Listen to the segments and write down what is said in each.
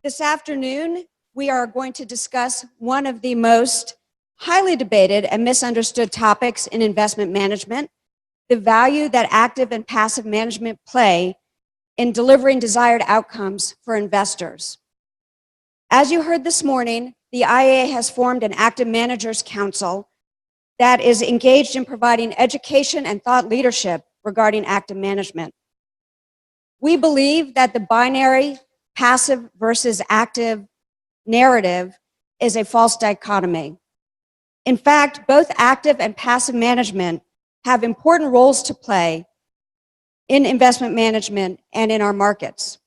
This afternoon, we are going to discuss one of the most highly debated and misunderstood topics in investment management, the value that active and passive management play in delivering desired outcomes for investors. As you heard this morning, the IAA has formed an Active Managers Council that is engaged in providing education and thought leadership regarding active management. We believe that the binary passive versus active narrative is a false dichotomy. In fact, both active and passive management have important roles to play in investment management and in our markets.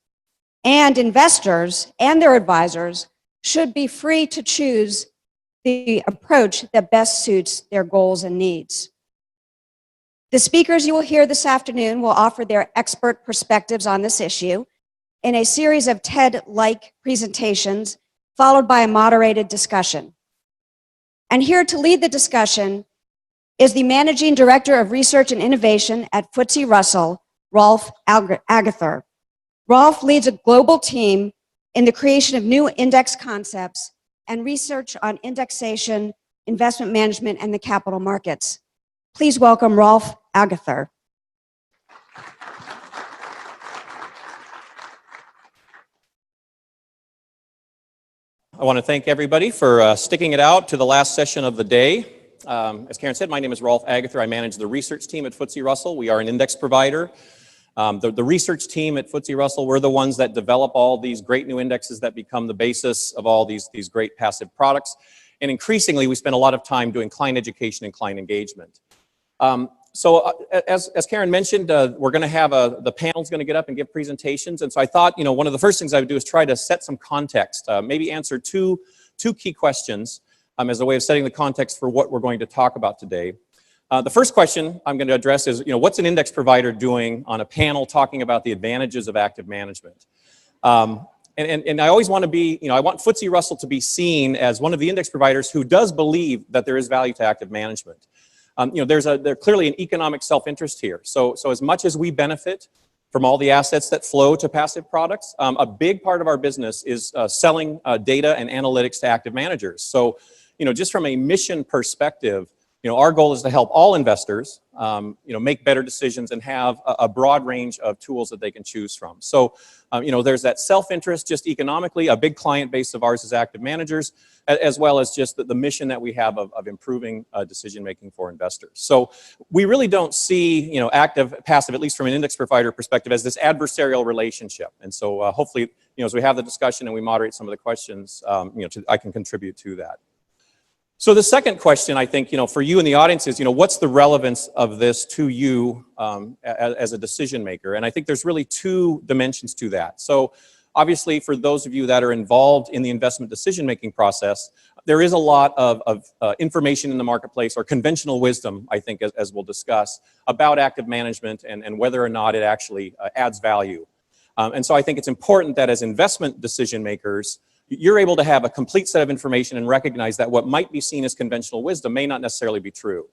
And investors and their advisors should be free to choose the approach that best suits their goals and needs. The speakers you will hear this afternoon will offer their expert perspectives on this issue in a series of TED-like presentations, followed by a moderated discussion. And here to lead the discussion is the Managing Director of Research and Innovation at FTSE Russell, Rolf Agatha. Rolf leads a global team in the creation of new index concepts and research on indexation, investment management, and the capital markets. Please welcome Rolf Agatha. I want to thank everybody for sticking it out to the last session of the day. As Karen said, my name is Rolf Agatha. I manage the research team at FTSE Russell. We are an index provider. The research team at FTSE Russell, we're the ones that develop all these great new indexes that become the basis of all these great passive products. And increasingly, we spend a lot of time doing client education and client engagement. As Karen mentioned, we're going to have the panel's going to get up and give presentations. And so I thought, one of the first things I would do is try to set some context, maybe answer two key questions as a way of setting the context for what we're going to talk about today. The first question I'm going to address is, what's an index provider doing on a panel talking about the advantages of active management? And I always want to be, I want FTSE Russell to be seen as one of the index providers who does believe that there is value to active management. There's clearly an economic self-interest here. So as much as we benefit from all the assets that flow to passive products, a big part of our business is selling data and analytics to active managers. So, just from a mission perspective, our goal is to help all investors, make better decisions and have a broad range of tools that they can choose from. So, there's that self-interest just economically. A big client base of ours is active managers, as well as just the mission that we have of improving decision-making for investors. So we really don't see, active, passive, at least from an index provider perspective, as this adversarial relationship. And so hopefully, as we have the discussion and we moderate some of the questions, I can contribute to that. So the second question, I think, for you in the audience is, what's the relevance of this to you as a decision maker? And I think there's really two dimensions to that. So obviously, for those of you that are involved in the investment decision-making process, there is a lot of information in the marketplace, or conventional wisdom, I think, as we'll discuss, about active management and whether or not it actually adds value. And so I think it's important that as investment decision makers, you're able to have a complete set of information and recognize that what might be seen as conventional wisdom may not necessarily be true.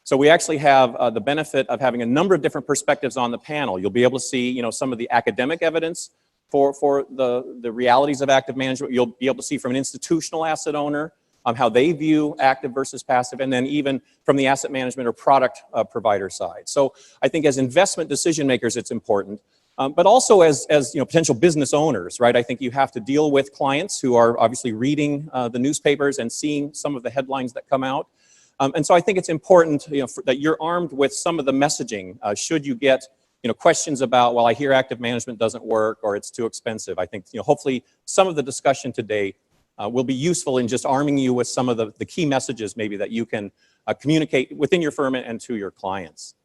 So we actually have the benefit of having a number of different perspectives on the panel. You'll be able to see, some of the academic evidence for the realities of active management. You'll be able to see from an institutional asset owner how they view active versus passive, and then even from the asset management or product provider side. So I think as investment decision makers, it's important. But also as potential business owners, right? I think you have to deal with clients who are obviously reading the newspapers and seeing some of the headlines that come out. And so I think it's important, that you're armed with some of the messaging. Should you get, questions about, well, I hear active management doesn't work or it's too expensive. I think, hopefully some of the discussion today will be useful in just arming you with some of the key messages maybe that you can communicate within your firm and to your clients.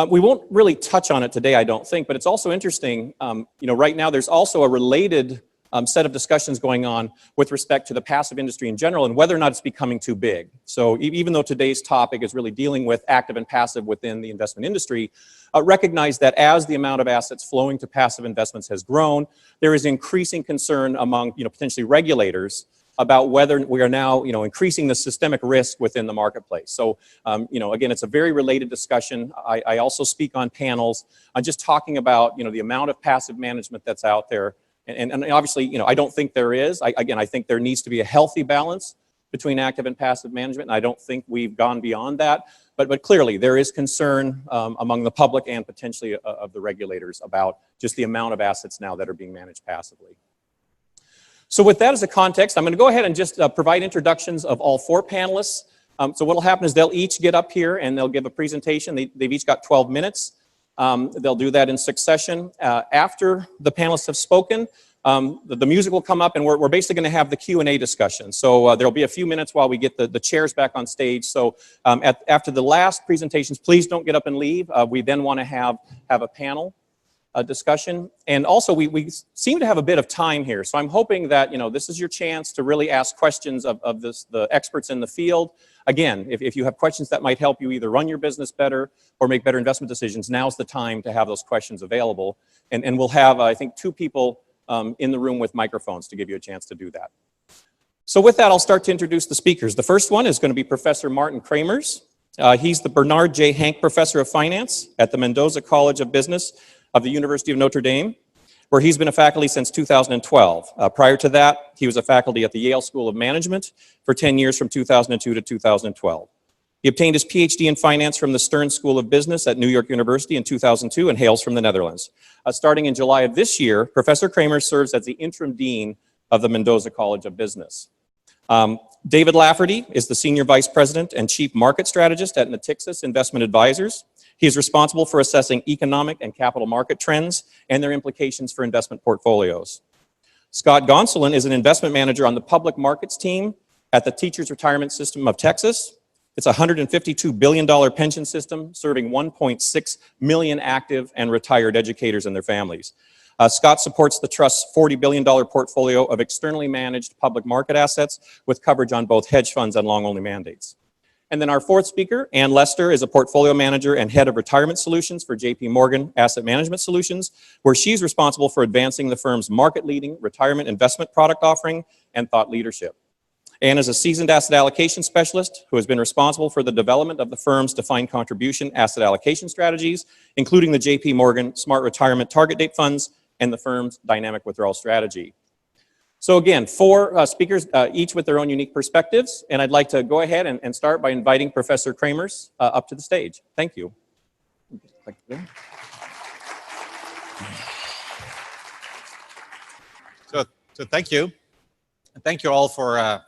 We won't really touch on it today, I don't think, but it's also interesting, right now there's also a related set of discussions going on with respect to the passive industry in general and whether or not it's becoming too big. So even though today's topic is really dealing with active and passive within the investment industry, recognize that as the amount of assets flowing to passive investments has grown, there is increasing concern among potentially regulators about whether we are now increasing the systemic risk within the marketplace. So again, it's a very related discussion. I also speak on panels just talking about the amount of passive management that's out there And obviously, you know, I don't think there is. Again, I think there needs to be a healthy balance between active and passive management, and I don't think we've gone beyond that. But clearly, there is concern among the public and potentially of the regulators about just the amount of assets now that are being managed passively. So with that as a context, I'm going to go ahead and just provide introductions of all 4 panelists. So what will happen is they'll each get up here and they'll give a presentation. They've each got 12 minutes. They'll do that in succession. After the panelists have spoken, the music will come up, and we're basically going to have the Q&A discussion. So there'll be a few minutes while we get the chairs back on stage. So after the last presentations, please don't get up and leave. We then want to have a panel discussion. And also, we seem to have a bit of time here. So I'm hoping that, you know, this is your chance to really ask questions of the experts in the field. Again, if you have questions that might help you either run your business better or make better investment decisions, now's the time to have those questions available. And we'll have, I think, 2 people in the room with microphones to give you a chance to do that. So with that, I'll start to introduce the speakers. The first one is going to be Professor Martin Kramers. He's the Bernard J. Hank Professor of Finance at the Mendoza College of Business of the University of Notre Dame, where he's been a faculty since 2012. Prior to that, he was a faculty at the Yale School of Management for 10 years from 2002 to 2012. He obtained his PhD in finance from the Stern School of Business at New York University in 2002 and hails from the Netherlands. Starting in July of this year, Professor Kramers serves as the interim dean of the Mendoza College of Business. David Lafferty is the Senior Vice President and Chief Market Strategist at Natixis Investment Advisors. He is responsible for assessing economic and capital market trends and their implications for investment portfolios. Scott Gonsolin is an investment manager on the public markets team at the Teachers Retirement System of Texas. It's a $152 billion pension system serving 1.6 million active and retired educators and their families. Scott supports the Trust's $40 billion portfolio of externally managed public market assets with coverage on both hedge funds and long-only mandates. And then our 4th speaker, Ann Lester, is a portfolio manager and head of retirement solutions for JP Morgan Asset Management Solutions, where she's responsible for advancing the firm's market-leading retirement investment product offering and thought leadership. Ann is a seasoned asset allocation specialist who has been responsible for the development of the firm's defined contribution asset allocation strategies, including the JP Morgan Smart Retirement Target Date Funds and the firm's dynamic withdrawal strategy. So again, 4 speakers, each with their own unique perspectives, and I'd like to go ahead and start by inviting Professor Kramers up to the stage. Thank you. So thank you. And thank you all for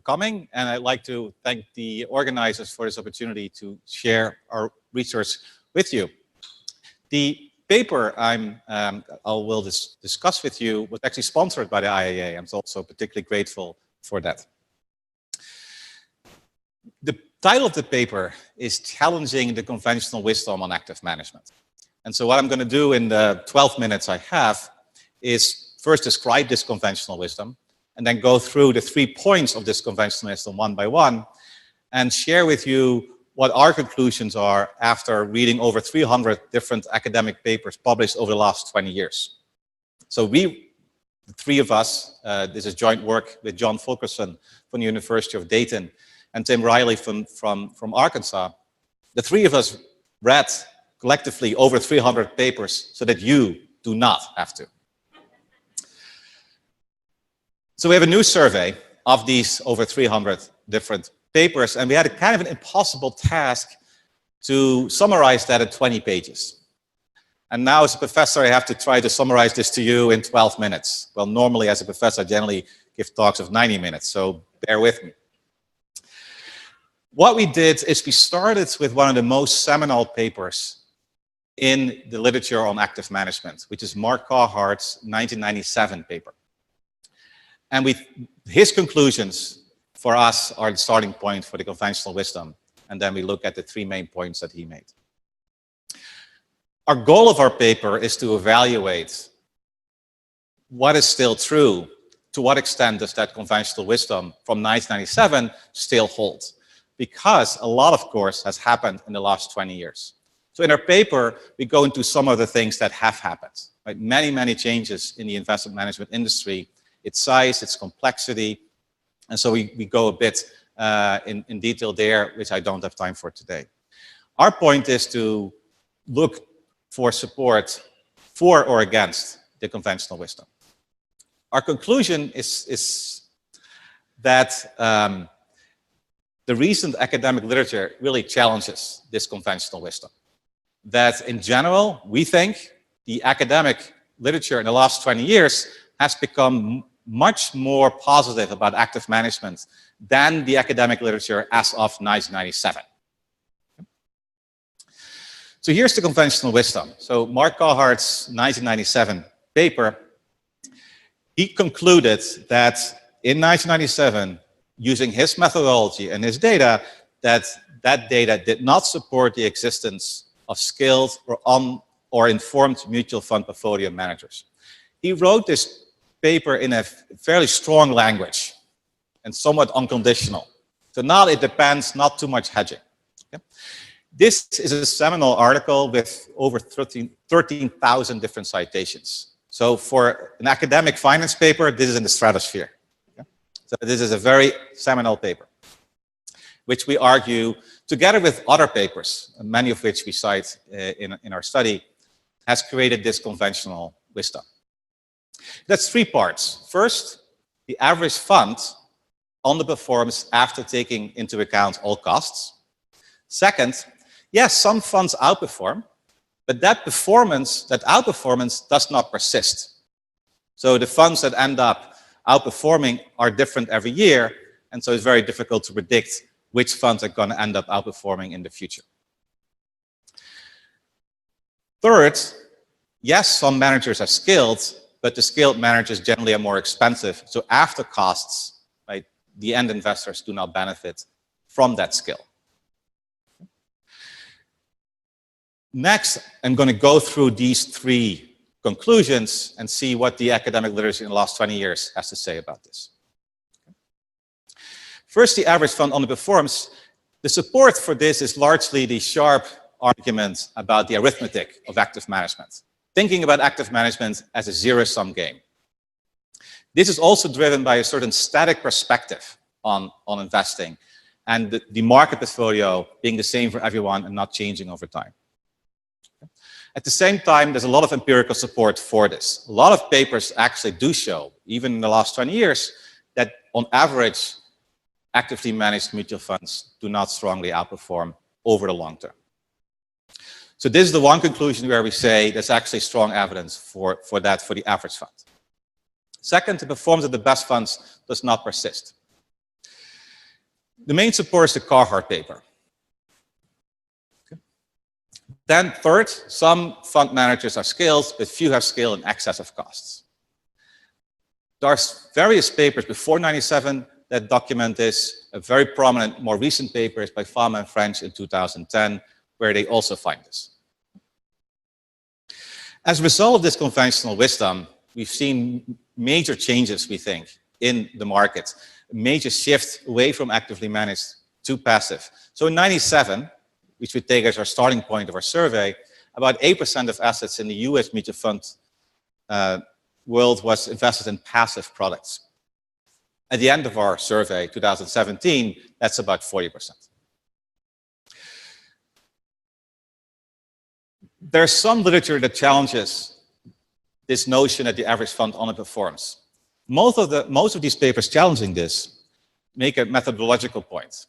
coming, and I'd like to thank the organizers for this opportunity to share our research with you. The paper I will discuss with you was actually sponsored by the IAA. I'm also particularly grateful for that. The title of the paper is Challenging the Conventional Wisdom on Active Management. And so what I'm going to do in the 12 minutes I have is first describe this conventional wisdom, and then go through the 3 points of this conventional wisdom one by one, and share with you what our conclusions are after reading over 300 different academic papers published over the last 20 years. So the 3 of us, this is joint work with John Fulkerson from the University of Dayton and Tim Riley from Arkansas. The 3 of us read collectively over 300 papers so that you do not have to. So we have a new survey of these over 300 different papers, and we had a kind of an impossible task to summarize that in 20 pages. And now as a professor, I have to try to summarize this to you in 12 minutes. Well, normally as a professor, I generally give talks of 90 minutes, so bear with me. What we did is we started with one of the most seminal papers in the literature on active management, which is Mark Carhart's 1997 paper. And his conclusions for us are the starting point for the conventional wisdom. And then we look at the 3 main points that he made. Our goal of our paper is to evaluate what is still true. To what extent does that conventional wisdom from 1997 still hold? Because a lot, of course, has happened in the last 20 years. So in our paper, we go into some of the things that have happened. Right? Many, many changes in the investment management industry, its size, its complexity. And so we go a bit in detail there, which I don't have time for today. Our point is to look for support for or against the conventional wisdom. Our conclusion is that the recent academic literature really challenges this conventional wisdom. That in general, we think the academic literature in the last 20 years has become much more positive about active management than the academic literature as of 1997. So here's the conventional wisdom. So Mark Carhart's 1997 paper, he concluded that in 1997, using his methodology and his data, that data did not support the existence of skilled or informed mutual fund portfolio managers. He wrote this paper in a fairly strong language and somewhat unconditional. So now it depends, not too much hedging. Okay? This is a seminal article with over 13,000 different citations. So for an academic finance paper, this is in the stratosphere. Okay? So this is a very seminal paper, which we argue, together with other papers, many of which we cite in our study, has created this conventional wisdom. That's three parts. First, the average fund underperforms after taking into account all costs. Second, yes, some funds outperform, but that outperformance does not persist. So the funds that end up outperforming are different every year, and so it's very difficult to predict which funds are going to end up outperforming in the future. Third, yes, some managers are skilled, but the skilled managers generally are more expensive. So after costs, right, the end investors do not benefit from that skill. Next, I'm going to go through these three conclusions and see what the academic literature in the last 20 years has to say about this. First, the average fund underperforms. The support for this is largely the sharp argument about the arithmetic of active management, thinking about active management as a zero-sum game. This is also driven by a certain static perspective on investing, and the market portfolio being the same for everyone and not changing over time. At the same time, there's a lot of empirical support for this. A lot of papers actually do show, even in the last 20 years, that on average, actively managed mutual funds do not strongly outperform over the long term. So this is the one conclusion where we say there's actually strong evidence for that for the average fund. Second, the performance of the best funds does not persist. The main support is the Carhart paper. Okay. Then third, some fund managers are skilled, but few have skill in excess of costs. There are various papers before 97 that document this. A very prominent, more recent paper is by Fama and French in 2010, where they also find this. As a result of this conventional wisdom, we've seen major changes, we think, in the market. A major shift away from actively managed to passive. So in 97, which we take as our starting point of our survey, about 8% of assets in the US mutual fund world was invested in passive products. At the end of our survey, 2017, that's about 40%. There's some literature that challenges this notion that the average fund underperforms. Most of these papers challenging this make a methodological point.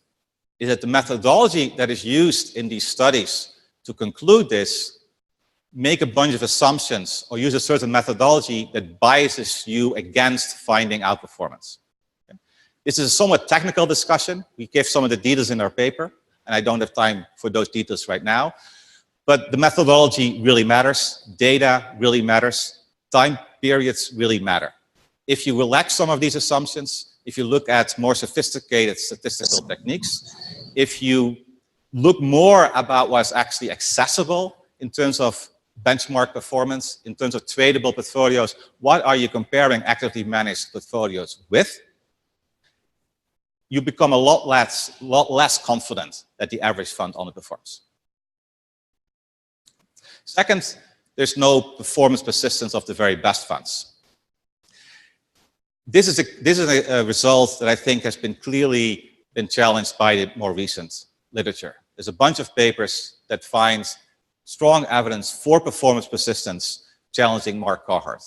Is that the methodology that is used in these studies to conclude this make a bunch of assumptions or use a certain methodology that biases you against finding outperformance. Okay. This is a somewhat technical discussion. We give some of the details in our paper, and I don't have time for those details right now. But the methodology really matters. Data really matters. Time periods really matter. If you relax some of these assumptions, if you look at more sophisticated statistical techniques, if you look more about what's actually accessible in terms of benchmark performance, in terms of tradable portfolios, what are you comparing actively managed portfolios with? You become a lot less confident that the average fund underperforms. Second, there's no performance persistence of the very best funds. This is a result that I think has been clearly been challenged by the more recent literature. There's a bunch of papers that find strong evidence for performance persistence challenging Mark Carhart.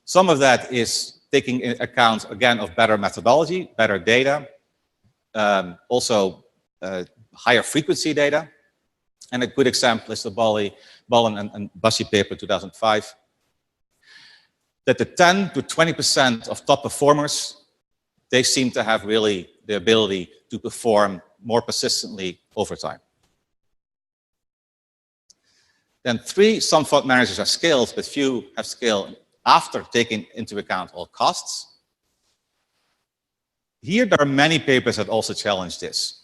Some of that is taking into account, again, of better methodology, better data, also higher frequency data. And a good example is the Bollen and Bussey paper 2005, that the 10 to 20% of top performers, they seem to have really the ability to perform more persistently over time. Then 3, some fund managers have scaled, but few have scaled after taking into account all costs. Here, there are many papers that also challenge this.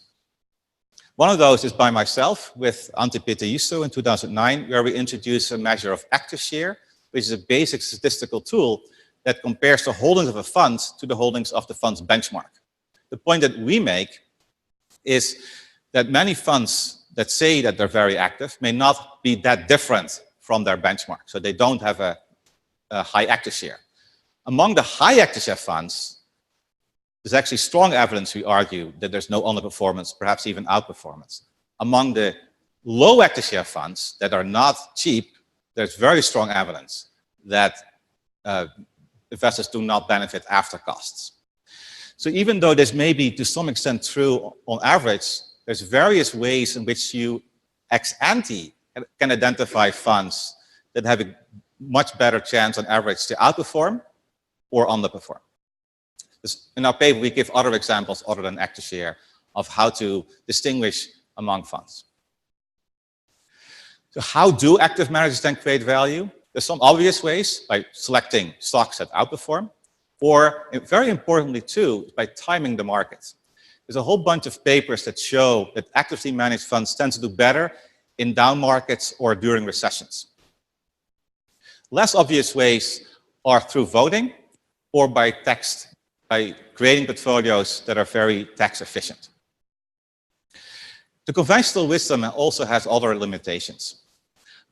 One of those is by myself with Ante Peter-Justo in 2009, where we introduced a measure of active share, which is a basic statistical tool that compares the holdings of a fund to the holdings of the fund's benchmark. The point that we make is that many funds that say that they're very active may not be that different from their benchmark, so they don't have a high active share. Among the high active share funds, there's actually strong evidence, we argue, that there's no underperformance, perhaps even outperformance. Among the low active share funds that are not cheap, there's very strong evidence that investors do not benefit after costs. So even though this may be to some extent true on average, there's various ways in which you ex ante can identify funds that have a much better chance on average to outperform or underperform. In our paper, we give other examples other than active share of how to distinguish among funds. So how do active managers then create value? There's some obvious ways, by selecting stocks that outperform, or very importantly too, by timing the market. There's a whole bunch of papers that show that actively managed funds tend to do better in down markets or during recessions. Less obvious ways are through voting or by text, by creating portfolios that are very tax efficient. The conventional wisdom also has other limitations.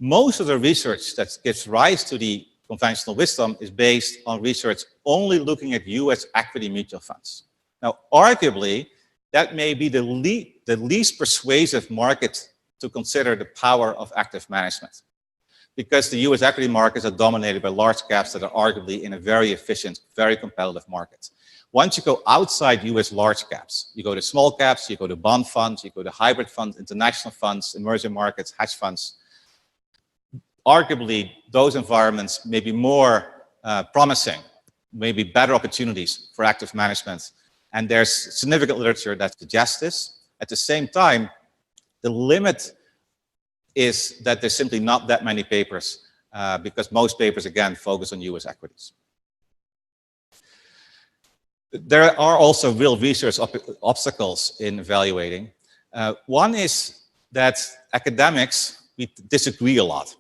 Most of the research that gives rise to the conventional wisdom is based on research only looking at US equity mutual funds. Now, arguably, that may be the least persuasive market to consider the power of active management, because the US equity markets are dominated by large caps that are arguably in a very efficient, very competitive market. Once you go outside US large caps, you go to small caps, you go to bond funds, you go to hybrid funds, international funds, emerging markets, hedge funds. Arguably, those environments may be more promising, maybe better opportunities for active management. And there's significant literature that suggests this. At the same time, the limit is that there's simply not that many papers because most papers, again, focus on US equities. There are also real research obstacles in evaluating. One is that academics, we disagree a lot.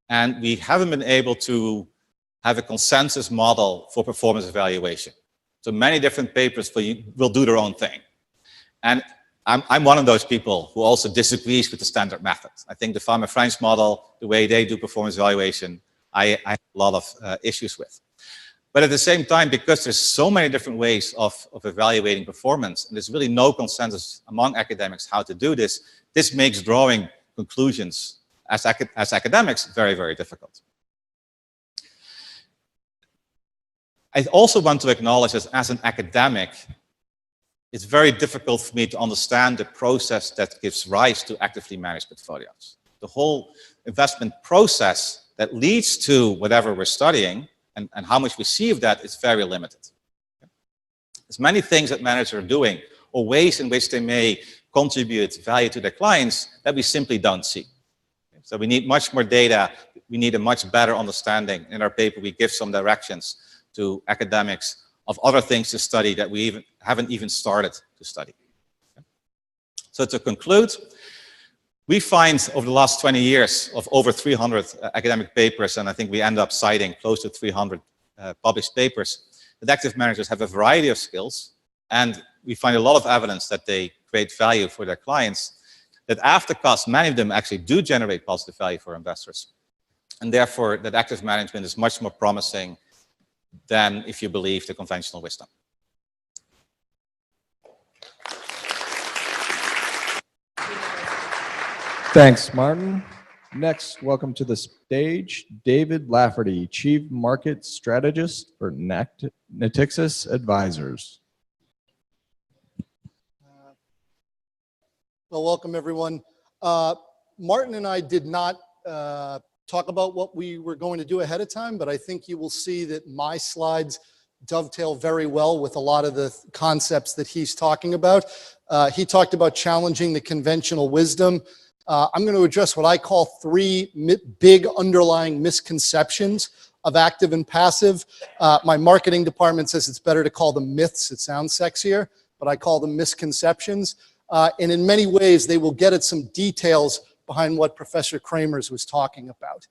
And we haven't been able to have a consensus model for performance evaluation. So many different papers will do their own thing. And I'm one of those people who also disagrees with the standard method. I think the Farmer-French model, the way they do performance evaluation, I have a lot of issues with. But at the same time, because there's so many different ways of evaluating performance, and there's really no consensus among academics how to do this, this makes drawing conclusions as academics very, very difficult. I also want to acknowledge that as an academic, it's very difficult for me to understand the process that gives rise to actively managed portfolios. The whole investment process that leads to whatever we're studying and how much we see of that is very limited. There's many things that managers are doing or ways in which they may contribute value to their clients that we simply don't see. So we need much more data. We need a much better understanding. In our paper, we give some directions to academics of other things to study that we haven't even started to study. So to conclude, we find over the last 20 years of over 300 academic papers, and I think we end up citing close to 300 published papers, that active managers have a variety of skills, and we find a lot of evidence that they create value for their clients, that after cost, many of them actually do generate positive value for investors, and therefore that active management is much more promising than if you believe the conventional wisdom. Thanks, Martin. Next, welcome to the stage, David Lafferty, Chief Market Strategist for Natixis Advisors. Well, welcome everyone. Martin and I did not talk about what we were going to do ahead of time, but I think you will see that my slides dovetail very well with a lot of the concepts that he's talking about. He talked about challenging the conventional wisdom. I'm going to address what I call three big underlying misconceptions of active and passive. My marketing department says it's better to call them myths. It sounds sexier, but I call them misconceptions. And in many ways, they will get at some details behind what Professor Kramers was talking about.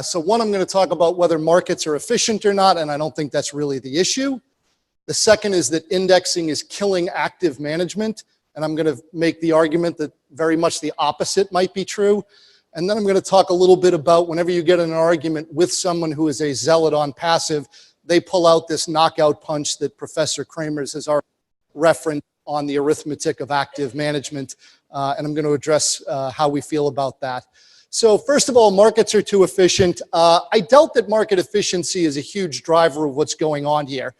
So one, I'm going to talk about whether markets are efficient or not, and I don't think that's really the issue. The second is that indexing is killing active management. And I'm going to make the argument that very much the opposite might be true. And then I'm going to talk a little bit about whenever you get in an argument with someone who is a zealot on passive, they pull out this knockout punch that Professor Kramers has already referenced on the arithmetic of active management. And I'm going to address how we feel about that. So first of all, markets are too efficient. I doubt that market efficiency is a huge driver of what's going on here.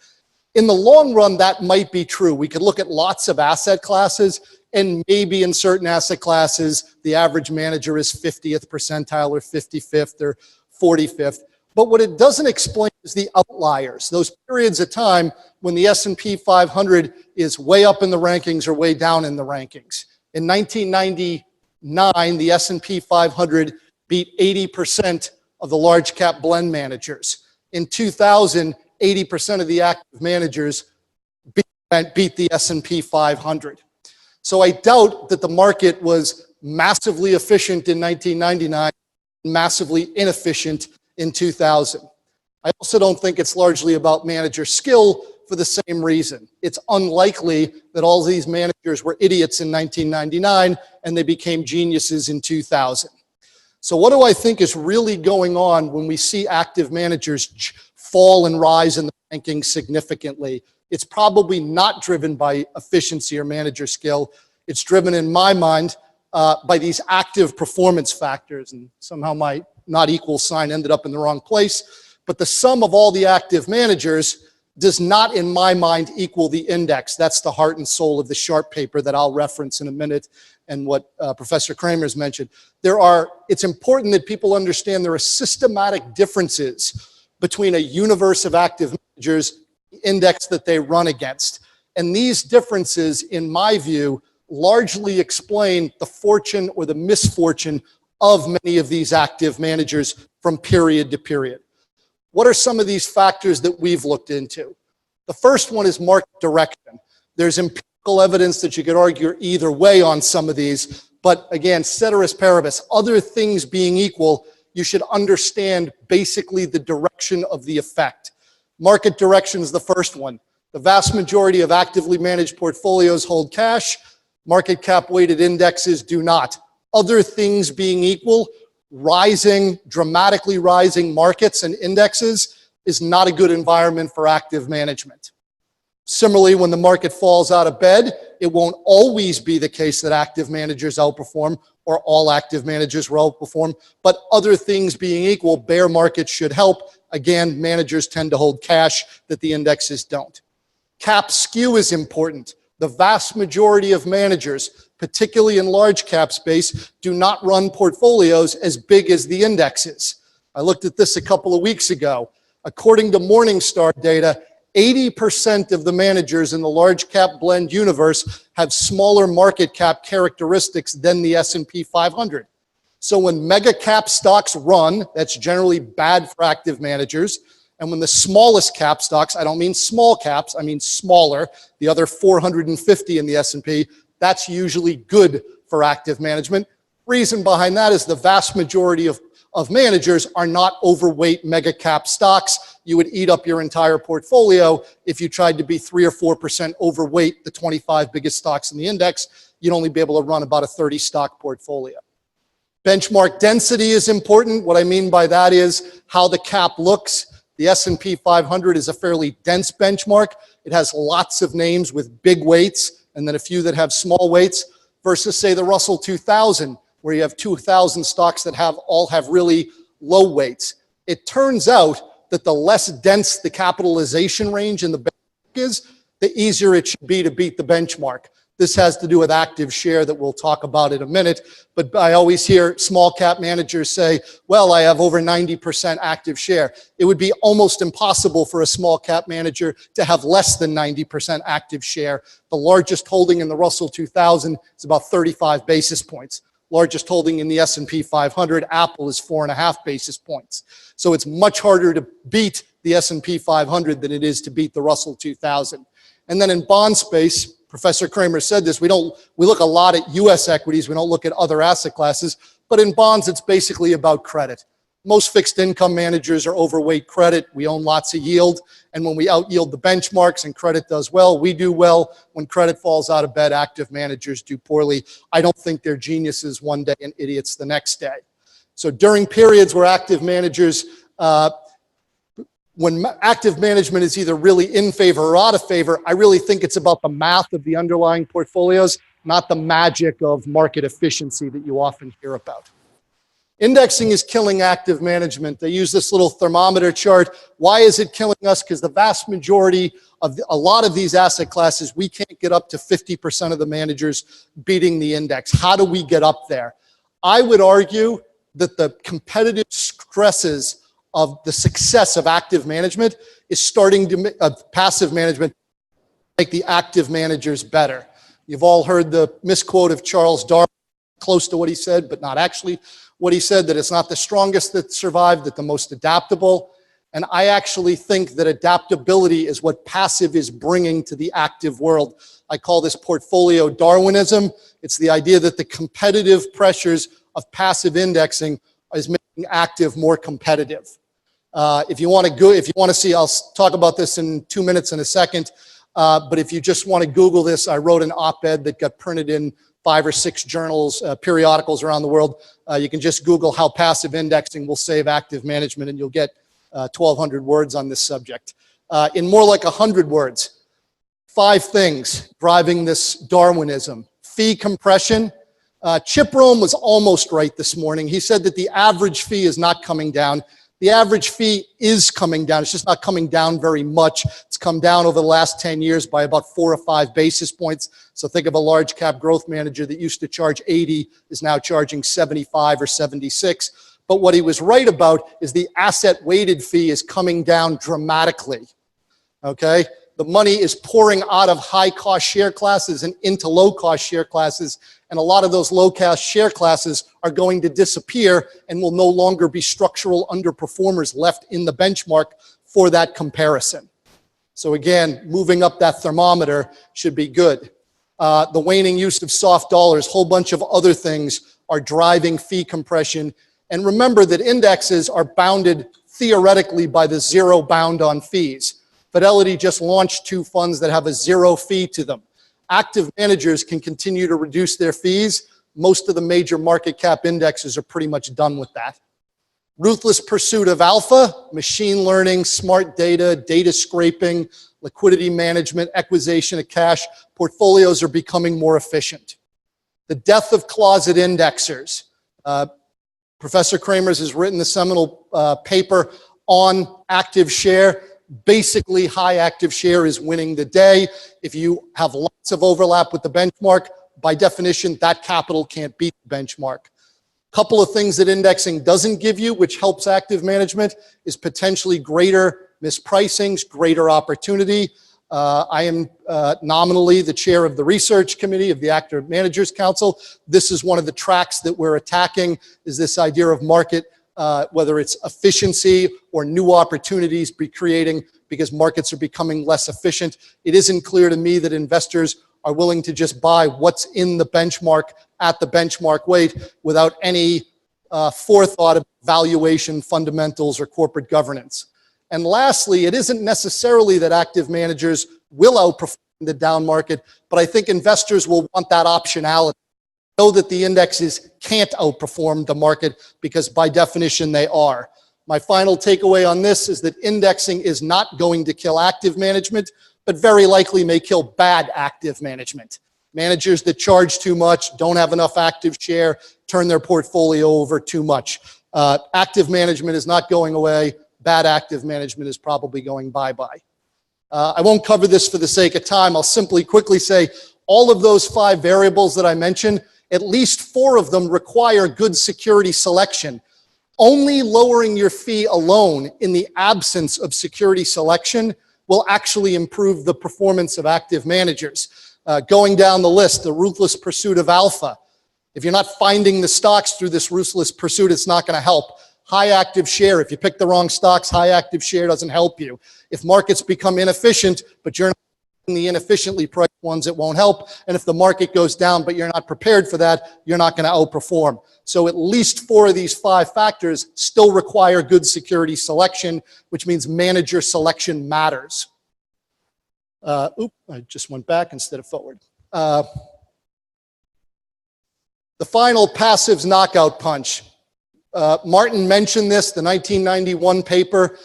In the long run, that might be true. We could look at lots of asset classes, and maybe in certain asset classes, the average manager is 50th percentile or 55th or 45th. But what it doesn't explain is the outliers, those periods of time when the S&P 500 is way up in the rankings or way down in the rankings. In 1999, the S&P 500 beat 80% of the large cap blend managers. In 2000, 80% of the active managers beat the S&P 500. So I doubt that the market was massively efficient in 1999, massively inefficient in 2000. I also don't think it's largely about manager skill for the same reason. It's unlikely that all these managers were idiots in 1999 and they became geniuses in 2000. So what do I think is really going on when we see active managers fall and rise in the rankings significantly? It's probably not driven by efficiency or manager skill. It's driven, in my mind, by these active performance factors. And somehow my not equal sign ended up in the wrong place. But the sum of all the active managers does not, in my mind, equal the index. That's the heart and soul of the Sharpe paper that I'll reference in a minute, and what Professor Kramers mentioned. It's important that people understand there are systematic differences between a universe of active managers, the index that they run against. And these differences, in my view, largely explain the fortune or the misfortune of many of these active managers from period to period. What are some of these factors that we've looked into? The first one is market direction. There's empirical evidence that you could argue either way on some of these, but again, ceteris paribus, other things being equal, you should understand basically the direction of the effect. Market direction is the first one. The vast majority of actively managed portfolios hold cash. Market cap weighted indexes do not. Other things being equal, dramatically rising markets and indexes is not a good environment for active management. Similarly, when the market falls out of bed, it won't always be the case that active managers outperform or all active managers will outperform, but other things being equal, bear markets should help. Again, managers tend to hold cash that the indexes don't. Cap skew is important. The vast majority of managers, particularly in large cap space, do not run portfolios as big as the indexes. I looked at this a couple of weeks ago. According to Morningstar data, 80% of the managers in the large cap blend universe have smaller market cap characteristics than the S&P 500. So when mega cap stocks run, that's generally bad for active managers. And when the smallest cap stocks, I don't mean small caps, I mean smaller, the other 450 in the S&P, that's usually good for active management. Reason behind that is the vast majority of managers are not overweight mega cap stocks. You would eat up your entire portfolio if you tried to be 3 or 4% overweight the 25 biggest stocks in the index. You'd only be able to run about a 30 stock portfolio. Benchmark density is important. What I mean by that is how the cap looks. The S&P 500 is a fairly dense benchmark. It has lots of names with big weights and then a few that have small weights versus, say, the Russell 2000 where you have 2,000 stocks that all have really low weights. It turns out that the less dense the capitalization range in the benchmark is, the easier it should be to beat the benchmark. This has to do with active share that we'll talk about in a minute. But I always hear small cap managers say, well, I have over 90% active share. It would be almost impossible for a small cap manager to have less than 90% active share. The largest holding in the Russell 2000 is about 35 basis points. Largest holding in the S&P 500, Apple, is 4.5 basis points. So it's much harder to beat the S&P 500 than it is to beat the Russell 2000. And then in bond space, Professor Kramer said this, we look a lot at US equities, we don't look at other asset classes, but in bonds it's basically about credit. Most fixed income managers are overweight credit, we own lots of yield, and when we out-yield the benchmarks and credit does well, we do well. When credit falls out of bed, active managers do poorly. I don't think they're geniuses one day and idiots the next day. So during periods where active managers, when active management is either really in favor or out of favor, I really think it's about the math of the underlying portfolios, not the magic of market efficiency that you often hear about. Indexing is killing active management. They use this little thermometer chart. Why is it killing us? Because the vast majority of a lot of these asset classes, we can't get up to 50% of the managers beating the index. How do we get up there? I would argue that the competitive stresses of the success of active management is starting to passive management make the active managers better. You've all heard the misquote of Charles Darwin, close to what he said, but not actually what he said, that it's not the strongest that survived, that the most adaptable. And I actually think that adaptability is what passive is bringing to the active world. I call this portfolio Darwinism. It's the idea that the competitive pressures of passive indexing is making active more competitive. If you want to see, I'll talk about this in 2 minutes in a second. But if you just want to Google this, I wrote an op-ed that got printed in 5 or 6 journals, periodicals around the world. You can just Google how passive indexing will save active management, and you'll get 1,200 words on this subject. In more like 100 words, 5 things driving this Darwinism. Fee compression. Chip Rome was almost right this morning. He said that the average fee is not coming down. The average fee is coming down. It's just not coming down very much. It's come down over the last 10 years by about 4 or 5 basis points. So think of a large cap growth manager that used to charge 80 is now charging 75 or 76. But what he was right about is the asset weighted fee is coming down dramatically. Okay? The money is pouring out of high cost share classes and into low cost share classes. And a lot of those low cost share classes are going to disappear and will no longer be structural underperformers left in the benchmark for that comparison. So again, moving up that thermometer should be good. The waning use of soft dollars, whole bunch of other things are driving fee compression. And remember that indexes are bounded theoretically by the zero bound on fees. Fidelity just launched 2 funds that have a 0 fee to them. Active managers can continue to reduce their fees. Most of the major market cap indexes are pretty much done with that. Ruthless pursuit of alpha, machine learning, smart data, data scraping, liquidity management, acquisition of cash. Portfolios are becoming more efficient. The death of closet indexers. Professor Kramer's has written the seminal paper on active share. Basically, high active share is winning the day. If you have lots of overlap with the benchmark, by definition, that capital can't beat the benchmark. Couple of things that indexing doesn't give you, which helps active management, is potentially greater mispricings, greater opportunity. I am nominally the chair of the research committee of the Active Managers Council. This is one of the tracks that we're attacking, is this idea of market, whether it's efficiency or new opportunities be creating because markets are becoming less efficient. It isn't clear to me that investors are willing to just buy what's in the benchmark at the benchmark weight without any forethought of valuation, fundamentals, or corporate governance. And lastly, it isn't necessarily that active managers will outperform the down market, but I think investors will want that optionality. Know that the indexes can't outperform the market because by definition they are. My final takeaway on this is that indexing is not going to kill active management, but very likely may kill bad active management. Managers that charge too much, don't have enough active share, turn their portfolio over too much. Active management is not going away. Bad active management is probably going bye-bye. I won't cover this for the sake of time. I'll simply quickly say all of those 5 variables that I mentioned, at least 4 of them require good security selection. Only lowering your fee alone in the absence of security selection will actually improve the performance of active managers. Going down the list, the ruthless pursuit of alpha. If you're not finding the stocks through this ruthless pursuit, it's not going to help. High active share. If you pick the wrong stocks, high active share doesn't help you. If markets become inefficient, but you're not in the inefficiently priced ones, it won't help. And if the market goes down, but you're not prepared for that, you're not going to outperform. So at least 4 of these 5 factors still require good security selection, which means manager selection matters. I just went back instead of forward. The final passives knockout punch. Martin mentioned this, the 1991 paper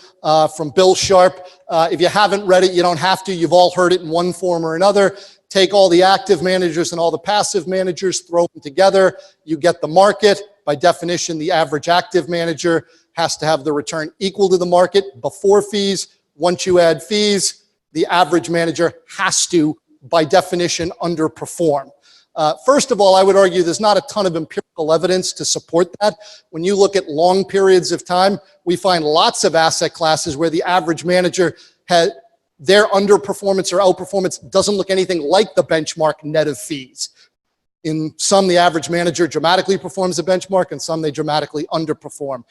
from Bill Sharp. If you haven't read it, you don't have to. You've all heard it in one form or another. Take all the active managers and all the passive managers, throw them together. You get the market. By definition, the average active manager has to have the return equal to the market before fees. Once you add fees, the average manager has to, by definition, underperform. First of all, I would argue there's not a ton of empirical evidence to support that. When you look at long periods of time, we find lots of asset classes where the average manager has their underperformance or outperformance doesn't look anything like the benchmark net of fees. In some, the average manager dramatically performs the benchmark, and some they dramatically underperform.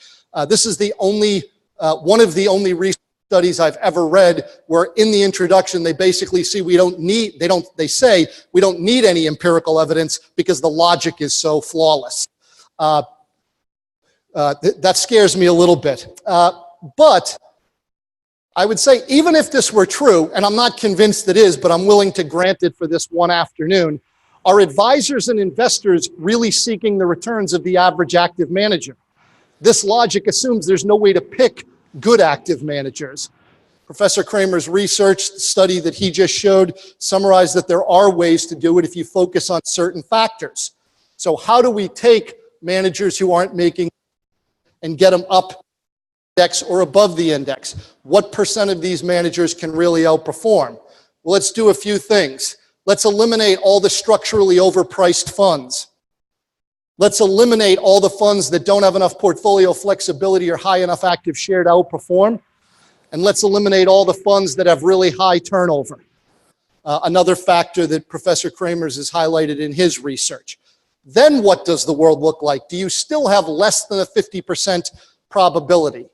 This is the only one of the only research studies I've ever read where in the introduction they basically say we don't need any empirical evidence because the logic is so flawless. That scares me a little bit. But I would say even if this were true, and I'm not convinced it is, but I'm willing to grant it for this one afternoon, are advisors and investors really seeking the returns of the average active manager? This logic assumes there's no way to pick good active managers. Professor Kramer's research study that he just showed summarized that there are ways to do it if you focus on certain factors. So how do we take managers who aren't making and get them up index or above the index? What percent of these managers can really outperform? Well, let's do a few things. Let's eliminate all the structurally overpriced funds. Let's eliminate all the funds that don't have enough portfolio flexibility or high enough active share to outperform. And let's eliminate all the funds that have really high turnover. Another factor that Professor Kramer's has highlighted in his research. Then what does the world look like? Do you still have less than a 50% probability?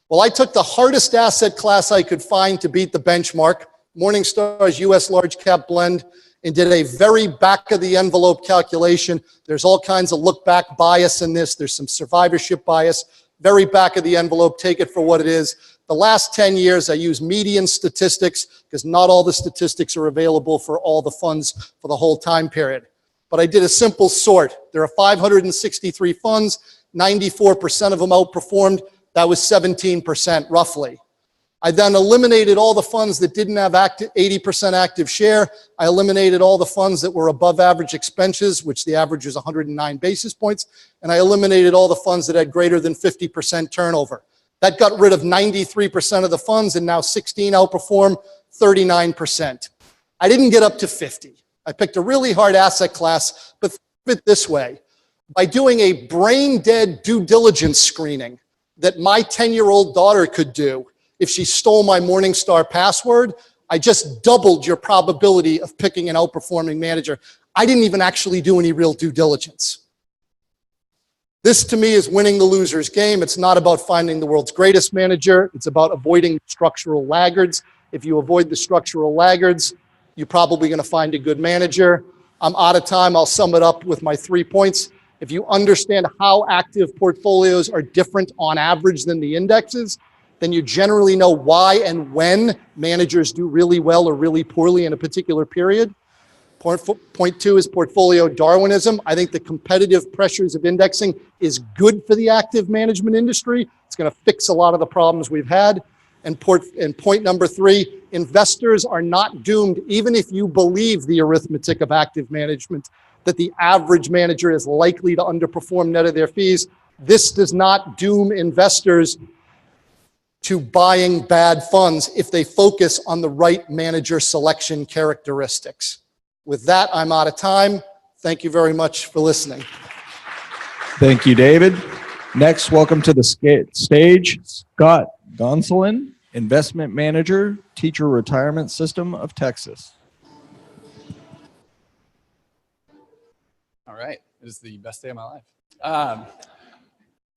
Well, I took the hardest asset class I could find to beat the benchmark, Morningstar's US Large Cap Blend, and did a very back-of-the-envelope calculation. There's all kinds of look-back bias in this. There's some survivorship bias. Very back-of-the-envelope, take it for what it is. The last 10 years, I use median statistics because not all the statistics are available for all the funds for the whole time period. But I did a simple sort. There are 563 funds. 94% of them outperformed. That was 17%, roughly. I then eliminated all the funds that didn't have 80% active share. I eliminated all the funds that were above average expenses, which the average was 109 basis points. And I eliminated all the funds that had greater than 50% turnover. That got rid of 93% of the funds, and now 16 outperform 39%. I didn't get up to 50. I picked a really hard asset class, but think of it this way. By doing a brain-dead due diligence screening that my 10-year-old daughter could do if she stole my Morningstar password, I just doubled your probability of picking an outperforming manager. I didn't even actually do any real due diligence. This, to me, is winning the loser's game. It's not about finding the world's greatest manager. It's about avoiding structural laggards. If you avoid the structural laggards, you're probably going to find a good manager. I'm out of time. I'll sum it up with my 3 points. If you understand how active portfolios are different on average than the indexes, then you generally know why and when managers do really well or really poorly in a particular period. Point 2 is portfolio Darwinism. I think the competitive pressures of indexing is good for the active management industry. It's going to fix a lot of the problems we've had. And point number 3, investors are not doomed, even if you believe the arithmetic of active management, that the average manager is likely to underperform net of their fees. This does not doom investors to buying bad funds if they focus on the right manager selection characteristics. With that, I'm out of time. Thank you very much for listening. Thank you, David. Next, welcome to the stage, Scott Gonsolin, Investment Manager, Teacher Retirement System of Texas. All right, it is the best day of my life.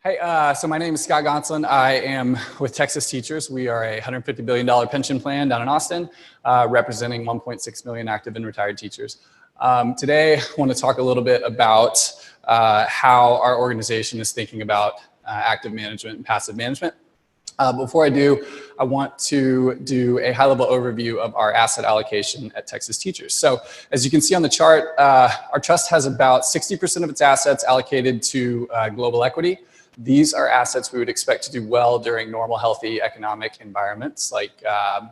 Hey, so my name is Scott Gonsolin. I am with Texas Teachers. We are a $150 billion pension plan down in Austin, representing 1.6 million active and retired teachers. Today, I want to talk a little bit about how our organization is thinking about active management and passive management. Before I do, I want to do a high-level overview of our asset allocation at Texas Teachers. So as you can see on the chart, our trust has about 60% of its assets allocated to global equity. These are assets we would expect to do well during normal, healthy economic environments like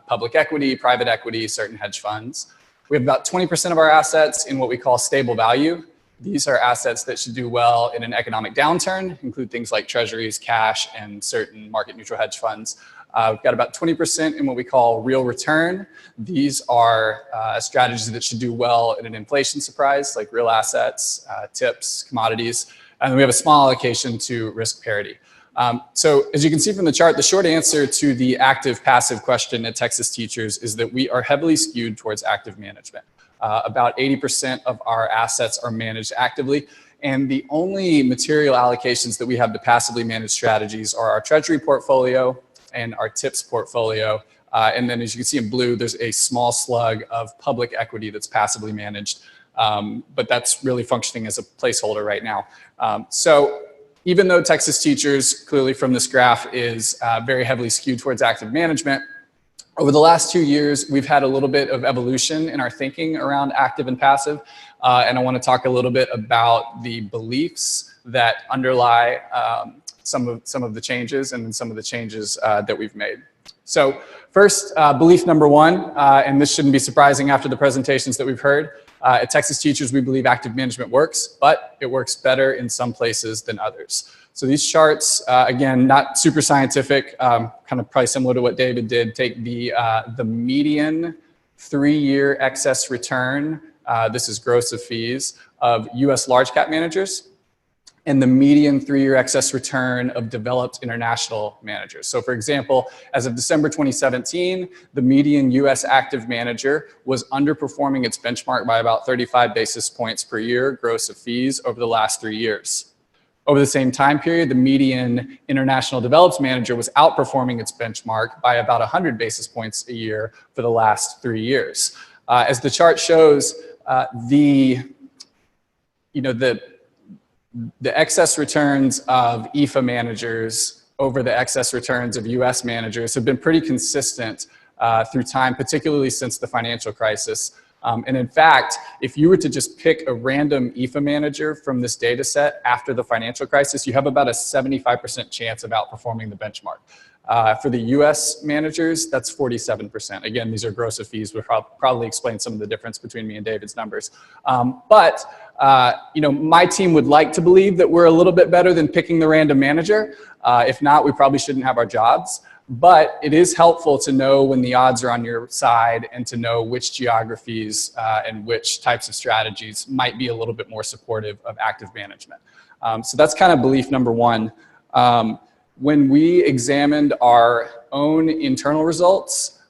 public equity, private equity, certain hedge funds. We have about 20% of our assets in what we call stable value. These are assets that should do well in an economic downturn, include things like treasuries, cash, and certain market neutral hedge funds. We've got about 20% in what we call real return. These are strategies that should do well in an inflation surprise, like real assets, tips, commodities. And we have a small allocation to risk parity. So as you can see from the chart, the short answer to the active passive question at Texas Teachers is that we are heavily skewed towards active management. About 80% of our assets are managed actively. And the only material allocations that we have to passively managed strategies are our treasury portfolio and our tips portfolio. And then as you can see in blue, there's a small slug of public equity that's passively managed. But that's really functioning as a placeholder right now. So even though Texas Teachers, clearly from this graph, is very heavily skewed towards active management, over the last 2 years, we've had a little bit of evolution in our thinking around active and passive. And I want to talk a little bit about the beliefs that underlie some of the changes and some of the changes that we've made. So first, belief number 1, and this shouldn't be surprising after the presentations that we've heard. At Texas Teachers, we believe active management works, but it works better in some places than others. So these charts, again, not super scientific, kind of probably similar to what David did, take the median 3-year excess return, this is gross of fees, of US large cap managers, and the median 3-year excess return of developed international managers. So for example, as of December 2017, the median US active manager was underperforming its benchmark by about 35 basis points per year, gross of fees, over the last 3 years. Over the same time period, the median international developed manager was outperforming its benchmark by about 100 basis points a year for the last 3 years. As the chart shows, the excess returns of IFA managers over the excess returns of US managers have been pretty consistent through time, particularly since the financial crisis. And in fact, if you were to just pick a random IFA manager from this data set after the financial crisis, you have about a 75% chance of outperforming the benchmark. For the US managers, that's 47%. Again, these are gross of fees. We'll probably explain some of the difference between me and David's numbers. But my team would like to believe that we're a little bit better than picking the random manager. If not, we probably shouldn't have our jobs. But it is helpful to know when the odds are on your side and to know which geographies and which types of strategies might be a little bit more supportive of active management. So that's kind of belief number 1. When we examined our own internal results,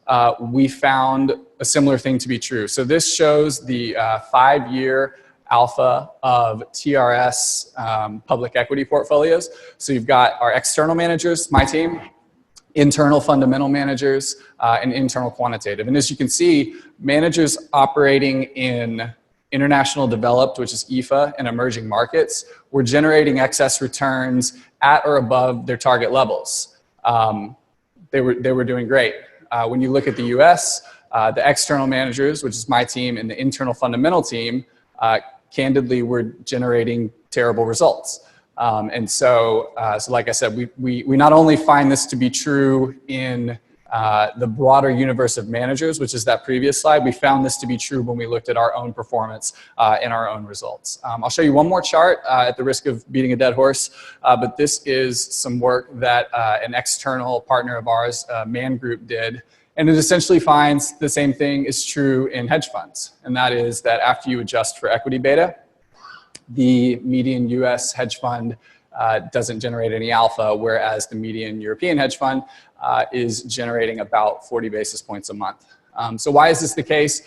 we found a similar thing to be true. So this shows the 5-year alpha of TRS public equity portfolios. So you've got our external managers, my team, internal fundamental managers, and internal quantitative. And as you can see, managers operating in international developed, which is IFA, and emerging markets, were generating excess returns at or above their target levels. They were doing great. When you look at the US, the external managers, which is my team, and the internal fundamental team, candidly were generating terrible results. So like I said, we not only find this to be true in the broader universe of managers, which is that previous slide, we found this to be true when we looked at our own performance and our own results. I'll show you one more chart at the risk of beating a dead horse, but this is some work that an external partner of ours, Man Group, did. And it essentially finds the same thing is true in hedge funds. And that is that after you adjust for equity beta, the median US hedge fund doesn't generate any alpha, whereas the median European hedge fund is generating about 40 basis points a month. So why is this the case?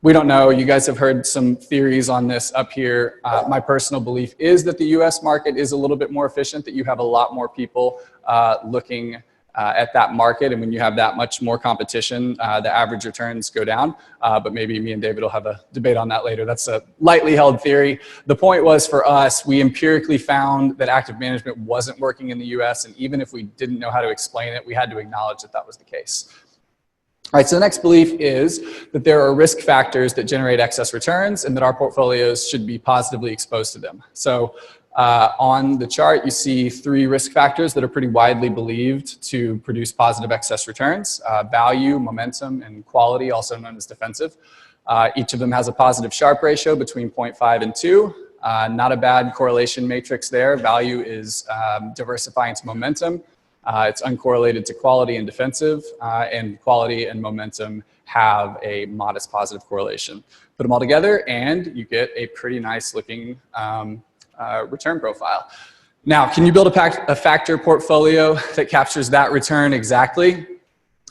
We don't know. You guys have heard some theories on this up here. My personal belief is that the US market is a little bit more efficient, that you have a lot more people looking at that market, and when you have that much more competition, the average returns go down. But maybe me and David will have a debate on that later. That's a lightly held theory. The point was, for us, we empirically found that active management wasn't working in the US, and even if we didn't know how to explain it, we had to acknowledge that that was the case. All right, so the next belief is that there are risk factors that generate excess returns and that our portfolios should be positively exposed to them. So on the chart, you see 3 risk factors that are pretty widely believed to produce positive excess returns: value, momentum, and quality, also known as defensive. Each of them has a positive Sharpe ratio between 0.5 and 2. Not a bad correlation matrix there. Value is diversifying its momentum. It's uncorrelated to quality and defensive, and quality and momentum have a modest positive correlation. Put them all together and you get a pretty nice looking return profile. Now, can you build a factor portfolio that captures that return exactly?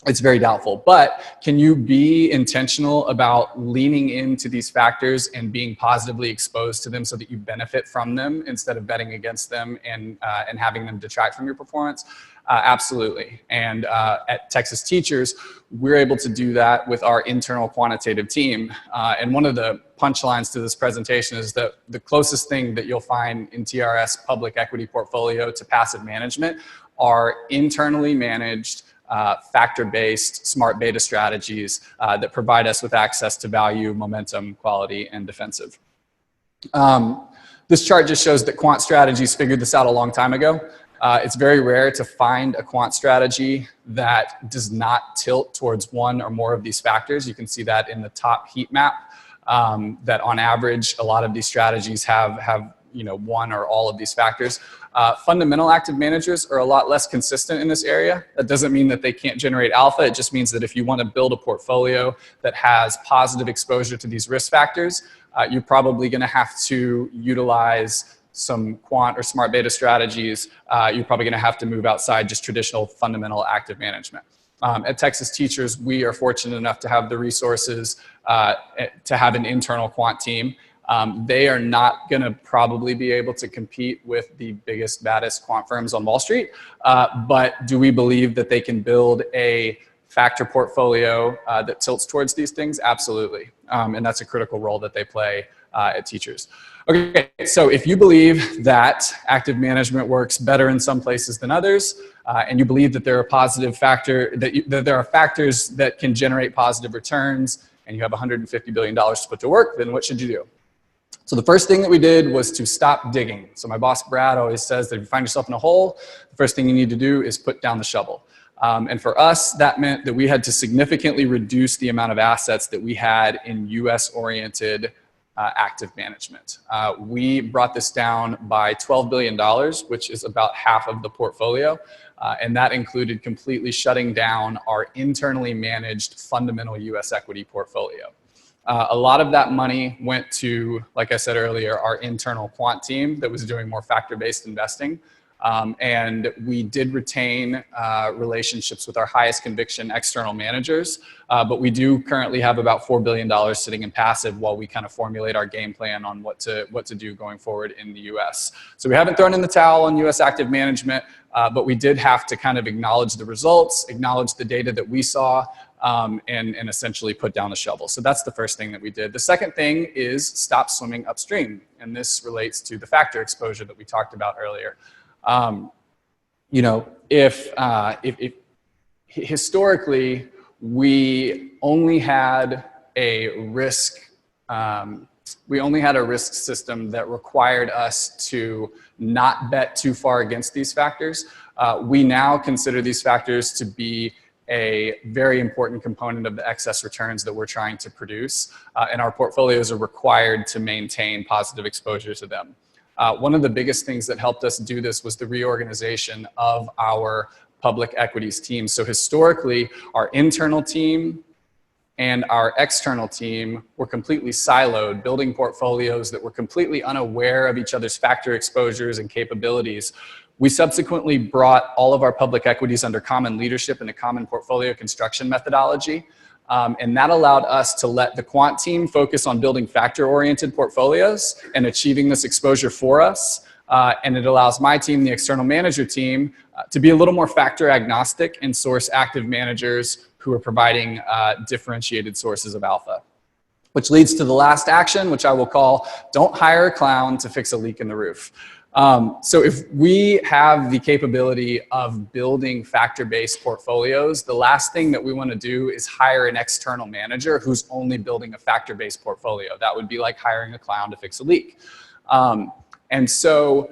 It's very doubtful, but can you be intentional about leaning into these factors and being positively exposed to them so that you benefit from them instead of betting against them and having them detract from your performance? Absolutely. And at Texas Teachers, we're able to do that with our internal quantitative team. And one of the punchlines to this presentation is that the closest thing that you'll find in TRS public equity portfolio to passive management are internally managed factor-based smart beta strategies that provide us with access to value, momentum, quality, and defensive. This chart just shows that Quant Strategies figured this out a long time ago. It's very rare to find a quant strategy that does not tilt towards one or more of these factors. You can see that in the top heat map, that on average, a lot of these strategies have one or all of these factors. Fundamental active managers are a lot less consistent in this area. That doesn't mean that they can't generate alpha. It just means that if you want to build a portfolio that has positive exposure to these risk factors, you're probably going to have to utilize some quant or smart beta strategies. You're probably going to have to move outside just traditional fundamental active management. At Texas Teachers, we are fortunate enough to have the resources to have an internal quant team. They are not going to probably be able to compete with the biggest, baddest quant firms on Wall Street. But do we believe that they can build a factor portfolio that tilts towards these things? Absolutely. And that's a critical role that they play at Teachers. Okay, so if you believe that active management works better in some places than others, and you believe that there are that there are factors that can generate positive returns, and you have $150 billion to put to work, then what should you do? So the first thing that we did was to stop digging. So my boss, Brad, always says that if you find yourself in a hole, the first thing you need to do is put down the shovel. And for us, that meant that we had to significantly reduce the amount of assets that we had in US-oriented active management. We brought this down by $12 billion, which is about half of the portfolio. And that included completely shutting down our internally managed fundamental US equity portfolio. A lot of that money went to, like I said earlier, our internal quant team that was doing more factor-based investing. And we did retain relationships with our highest conviction external managers, but we do currently have about $4 billion sitting in passive while we kind of formulate our game plan on what to do going forward in the US. So we haven't thrown in the towel on US active management, but we did have to kind of acknowledge the results, acknowledge the data that we saw, and essentially put down the shovel. So that's the first thing that we did. The second thing is stop swimming upstream. And this relates to the factor exposure that we talked about earlier. If historically we only had a risk system that required us to not bet too far against these factors, we now consider these factors to be a very important component of the excess returns that we're trying to produce, and our portfolios are required to maintain positive exposure to them. One of the biggest things that helped us do this was the reorganization of our public equities team. So historically, our internal team and our external team were completely siloed, building portfolios that were completely unaware of each other's factor exposures and capabilities. We subsequently brought all of our public equities under common leadership and a common portfolio construction methodology. And that allowed us to let the quant team focus on building factor-oriented portfolios and achieving this exposure for us. And it allows my team, the external manager team, to be a little more factor agnostic and source active managers who are providing differentiated sources of alpha. Which leads to the last action, which I will call, don't hire a clown to fix a leak in the roof. So if we have the capability of building factor-based portfolios, the last thing that we want to do is hire an external manager who's only building a factor-based portfolio. That would be like hiring a clown to fix a leak. And so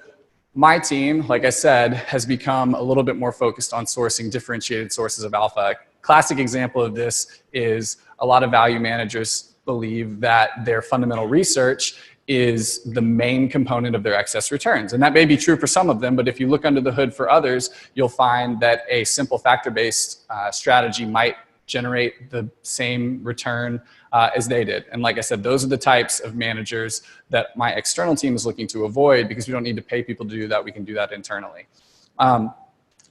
my team, like I said, has become a little bit more focused on sourcing differentiated sources of alpha. Classic example of this is a lot of value managers believe that their fundamental research is the main component of their excess returns. And that may be true for some of them, but if you look under the hood for others, you'll find that a simple factor-based strategy might generate the same return as they did. And like I said, those are the types of managers that my external team is looking to avoid, because we don't need to pay people to do that. We can do that internally.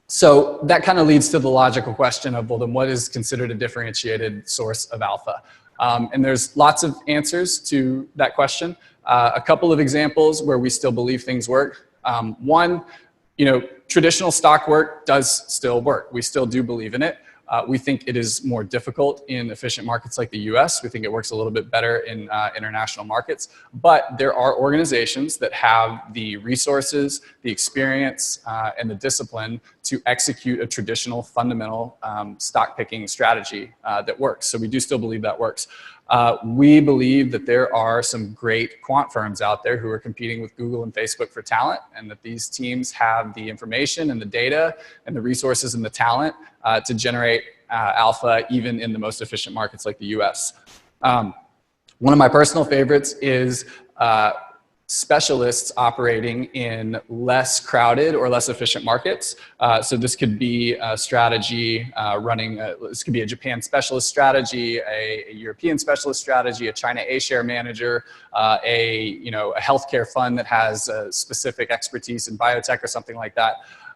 So that kind of leads to the logical question of, well, then what is considered a differentiated source of alpha? And there's lots of answers to that question. A couple of examples where we still believe things work. One, traditional stock work does still work. We still do believe in it. We think it is more difficult in efficient markets like the US. We think it works a little bit better in international markets. But there are organizations that have the resources, the experience, and the discipline to execute a traditional fundamental stock picking strategy that works. So we do still believe that works. We believe that there are some great quant firms out there who are competing with Google and Facebook for talent, and that these teams have the information and the data and the resources and the talent to generate alpha even in the most efficient markets like the US. One of my personal favorites is specialists operating in less crowded or less efficient markets. So this could be a strategy this could be a Japan specialist strategy, a European specialist strategy, a China A-share manager, a healthcare fund that has a specific expertise in biotech or something like that.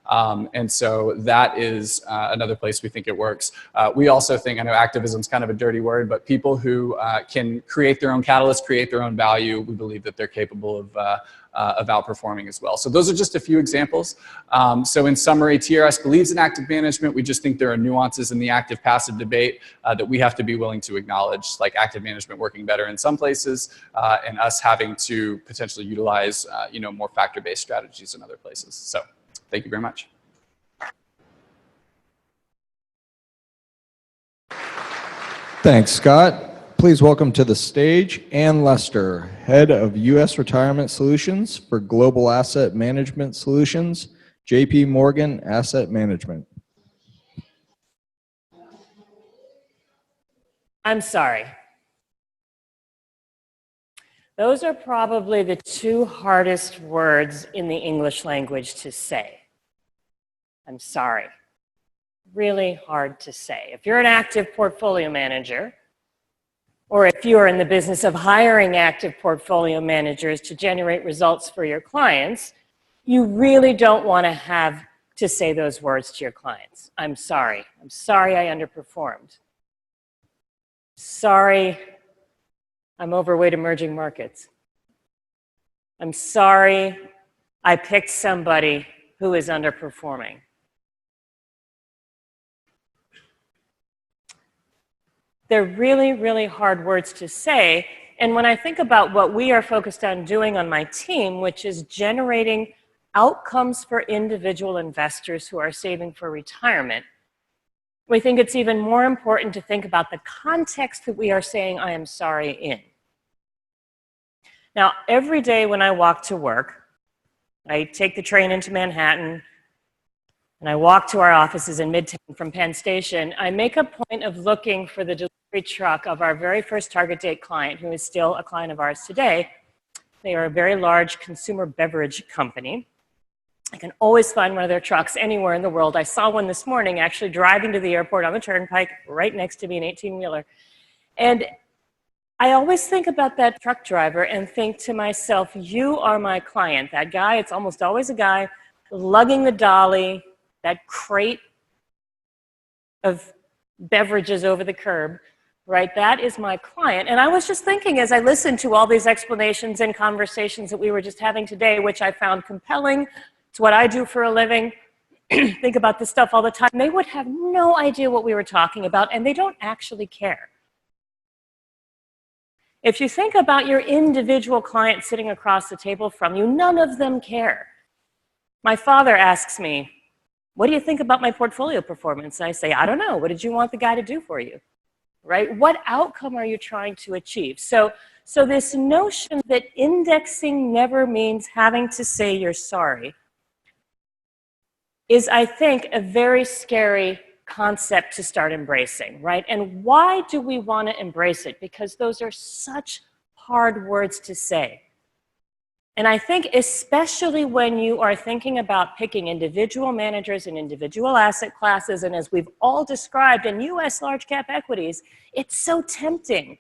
And so that is another place we think it works. We also think, I know activism is kind of a dirty word, but people who can create their own catalyst, create their own value, we believe that they're capable of outperforming as well. So those are just a few examples. So in summary, TRS believes in active management. We just think there are nuances in the active-passive debate that we have to be willing to acknowledge, like active management working better in some places and us having to potentially utilize more factor-based strategies in other places. So thank you very much. Thanks, Scott. Please welcome to the stage Ann Lester, Head of U.S. Retirement Solutions for Global Asset Management Solutions, J.P. Morgan Asset Management. I'm sorry. Those are probably the two hardest words in the English language to say. I'm sorry. Really hard to say. If you're an active portfolio manager, or if you are in the business of hiring active portfolio managers to generate results for your clients, you really don't want to have to say those words to your clients. I'm sorry. I'm sorry I underperformed. Sorry I'm overweight emerging markets. I'm sorry I picked somebody who is underperforming. They're really, really hard words to say. And when I think about what we are focused on doing on my team, which is generating outcomes for individual investors who are saving for retirement, we think it's even more important to think about the context that we are saying I am sorry in. Now, every day when I walk to work, I take the train into Manhattan, and I walk to our offices in Midtown from Penn Station, I make a point of looking for the delivery truck of our very first target date client, who is still a client of ours today. They are a very large consumer beverage company. I can always find one of their trucks anywhere in the world. I saw one this morning actually driving to the airport on the turnpike right next to me, an 18-wheeler. And I always think about that truck driver and think to myself, you are my client. That guy, it's almost always a guy, lugging the dolly, that crate of beverages over the curb, right? That is my client. And I was just thinking as I listened to all these explanations and conversations that we were just having today, which I found compelling. It's what I do for a living. Think about this stuff all the time. They would have no idea what we were talking about, and they don't actually care. If you think about your individual client sitting across the table from you, none of them care. My father asks me, what do you think about my portfolio performance? And I say, I don't know. What did you want the guy to do for you? Right? What outcome are you trying to achieve? So this notion that indexing never means having to say you're sorry is, I think, a very scary concept to start embracing, right? And why do we want to embrace it? Because those are such hard words to say. And I think especially when you are thinking about picking individual managers and individual asset classes, and as we've all described in US large cap equities, it's so tempting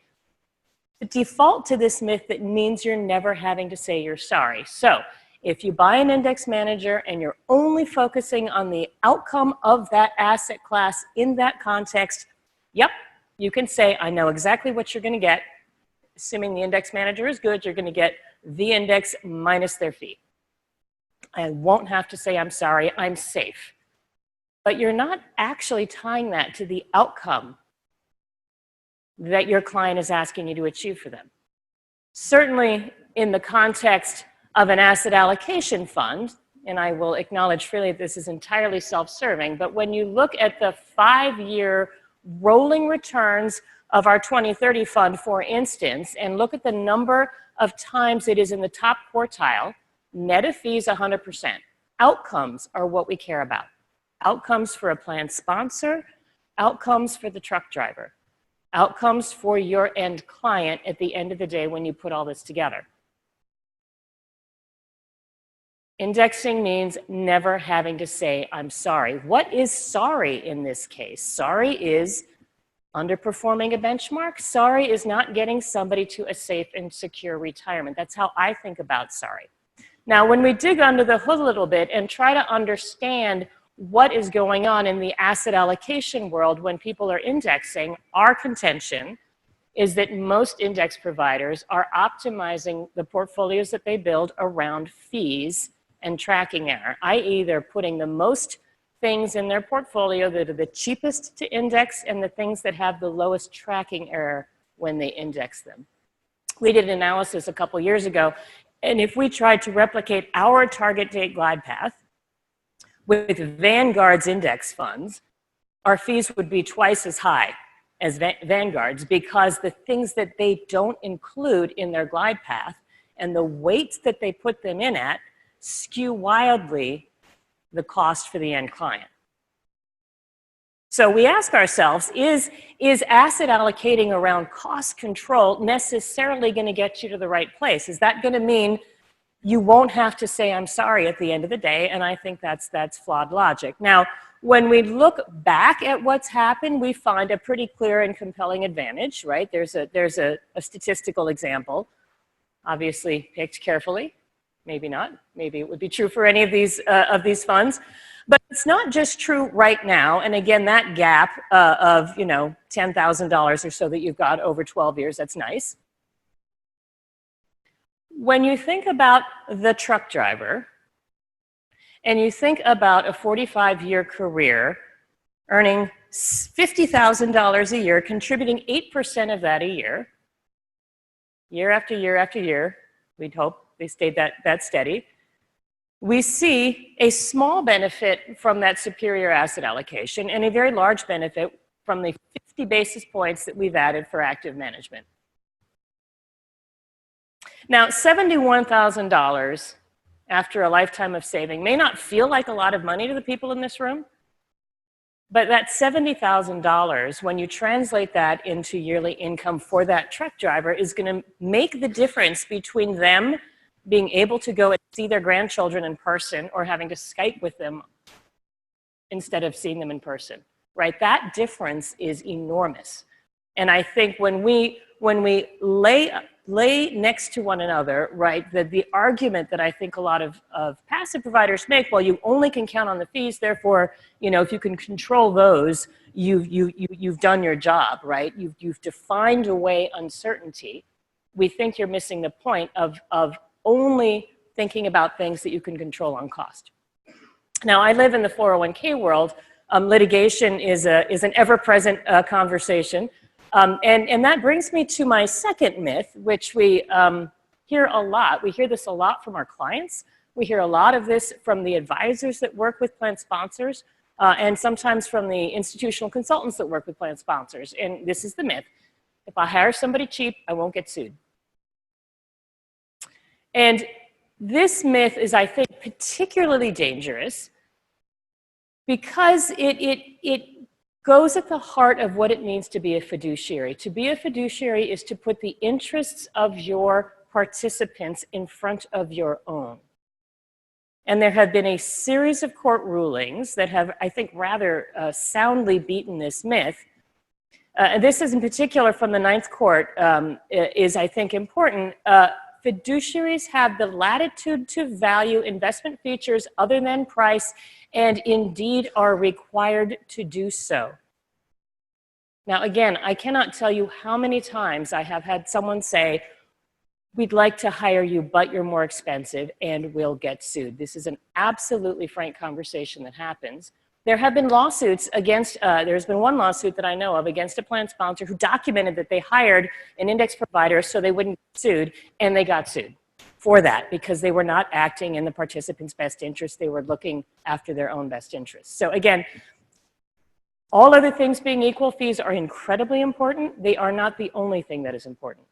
to default to this myth that means you're never having to say you're sorry. So if you buy an index manager and you're only focusing on the outcome of that asset class in that context, yep, you can say, I know exactly what you're going to get. Assuming the index manager is good, you're going to get the index minus their fee. I won't have to say I'm sorry, I'm safe. But you're not actually tying that to the outcome that your client is asking you to achieve for them. Certainly in the context of an asset allocation fund, and I will acknowledge freely that this is entirely self-serving, but when you look at the 5-year rolling returns of our 2030 fund, for instance, and look at the number of times it is in the top quartile, net of fees 100%. Outcomes are what we care about. Outcomes for a plan sponsor, outcomes for the truck driver, outcomes for your end client at the end of the day when you put all this together. Indexing means never having to say, I'm sorry. What is sorry in this case? Sorry is underperforming a benchmark. Sorry is not getting somebody to a safe and secure retirement. That's how I think about sorry. Now, when we dig under the hood a little bit and try to understand what is going on in the asset allocation world when people are indexing, our contention is that most index providers are optimizing the portfolios that they build around fees and tracking error, i.e. they're putting the most things in their portfolio that are the cheapest to index and the things that have the lowest tracking error when they index them. We did an analysis a couple years ago, and if we tried to replicate our target date glide path with Vanguard's index funds, our fees would be twice as high as Vanguard's, because the things that they don't include in their glide path and the weights that they put them in at skew wildly the cost for the end client. So we ask ourselves, is asset allocating around cost control necessarily going to get you to the right place? Is that going to mean you won't have to say I'm sorry at the end of the day? And I think that's flawed logic. Now, when we look back at what's happened, we find a pretty clear and compelling advantage, right? There's a statistical example, obviously picked carefully. Maybe not. Maybe it would be true for any of these funds. But it's not just true right now. And again, that gap of $10,000 or so that you've got over 12 years, that's nice. When you think about the truck driver and you think about a 45-year career earning $50,000 a year, contributing 8% of that a year after year after year, we'd hope they stayed that steady, we see a small benefit from that superior asset allocation and a very large benefit from the 50 basis points that we've added for active management. Now, $71,000 after a lifetime of saving may not feel like a lot of money to the people in this room, but that $70,000, when you translate that into yearly income for that truck driver, is going to make the difference between them being able to go and see their grandchildren in person or having to Skype with them instead of seeing them in person, right? That difference is enormous. And I think when we lay next to one another, right, the argument that I think a lot of passive providers make, well, you only can count on the fees, therefore, you know, if you can control those, you've done your job, right? You've defined away uncertainty. We think you're missing the point of only thinking about things that you can control on cost. Now, I live in the 401k world. Litigation is an ever-present conversation. And that brings me to my second myth, which we hear a lot. We hear this a lot from our clients. We hear a lot of this from the advisors that work with plan sponsors, and sometimes from the institutional consultants that work with plan sponsors. And this is the myth. If I hire somebody cheap, I won't get sued. And this myth is, I think, particularly dangerous because it goes at the heart of what it means to be a fiduciary. To be a fiduciary is to put the interests of your participants in front of your own. And there have been a series of court rulings that have, I think, rather soundly beaten this myth. This is in particular from the Ninth Court, is, I think, important. Fiduciaries have the latitude to value investment features other than price and indeed are required to do so. Now, again, I cannot tell you how many times I have had someone say, we'd like to hire you, but you're more expensive and we'll get sued. This is an absolutely frank conversation that happens. There have been lawsuits against, there's been one lawsuit that I know of against a plan sponsor who documented that they hired an index provider so they wouldn't get sued, and they got sued for that because they were not acting in the participant's best interest. They were looking after their own best interests. So again, all other things being equal, fees are incredibly important. They are not the only thing that is important.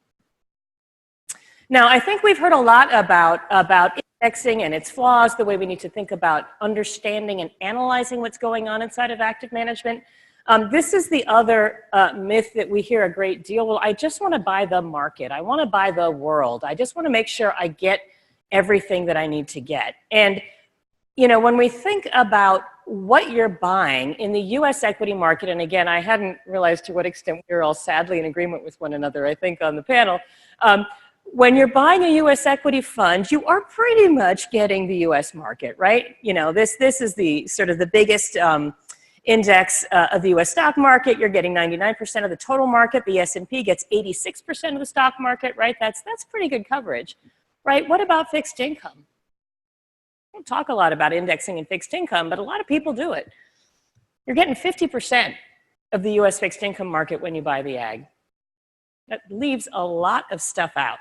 Now, I think we've heard a lot about indexing and its flaws, the way we need to think about understanding and analyzing what's going on inside of active management. This is the other myth that we hear a great deal. Well, I just want to buy the market. I want to buy the world. I just want to make sure I get everything that I need to get. And, you know, when we think about what you're buying in the U.S. equity market, and again, I hadn't realized to what extent we were all sadly in agreement with one another, I think, on the panel. When you're buying a U.S. equity fund, you are pretty much getting the U.S. market, right? You know, this is the sort of the biggest index of the U.S. stock market. You're getting 99% of the total market. The S&P gets 86% of the stock market, right? That's pretty good coverage, right? What about fixed income? I don't talk a lot about indexing and fixed income, but a lot of people do it. You're getting 50% of the U.S. fixed income market when you buy the ag. That leaves a lot of stuff out.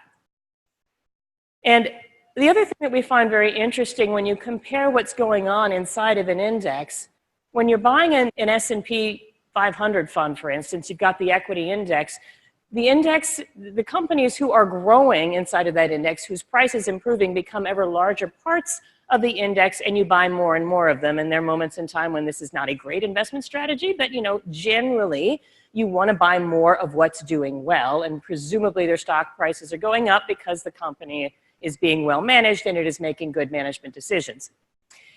And the other thing that we find very interesting when you compare what's going on inside of an index, when you're buying an S&P 500 fund, for instance, you've got the equity index. The index, the companies who are growing inside of that index, whose price is improving, become ever larger parts of the index, and you buy more and more of them. And there are moments in time when this is not a great investment strategy, but, you know, generally, you want to buy more of what's doing well, and presumably their stock prices are going up because the company is being well managed and it is making good management decisions.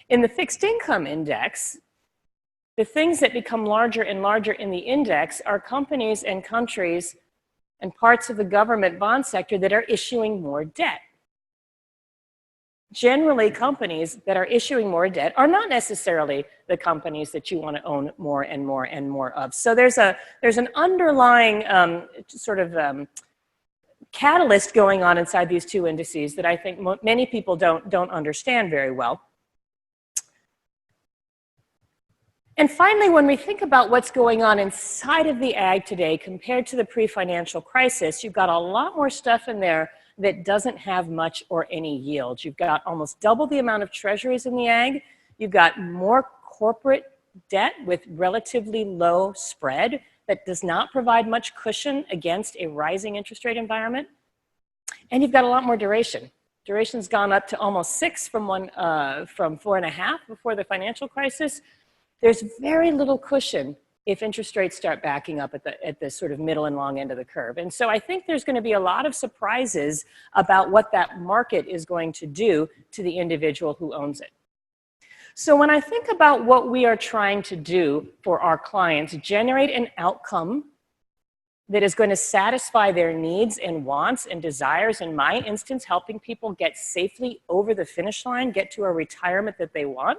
In the fixed income index, the things that become larger and larger in the index are companies and countries and parts of the government bond sector that are issuing more debt. Generally, companies that are issuing more debt are not necessarily the companies that you want to own more and more and more of. So there's an underlying catalyst going on inside these two indices that I think many people don't understand very well. And finally, when we think about what's going on inside of the ag today compared to the pre-financial crisis, you've got a lot more stuff in there that doesn't have much or any yield. You've got almost double the amount of treasuries in the ag. You've got more corporate debt with relatively low spread that does not provide much cushion against a rising interest rate environment. And you've got a lot more duration. Duration's gone up to almost 6 from 4.5 before the financial crisis. There's very little cushion if interest rates start backing up at the sort of middle and long end of the curve. And so I think there's going to be a lot of surprises about what that market is going to do to the individual who owns it. So when I think about what we are trying to do for our clients, generate an outcome that is going to satisfy their needs and wants and desires, in my instance, helping people get safely over the finish line, get to a retirement that they want,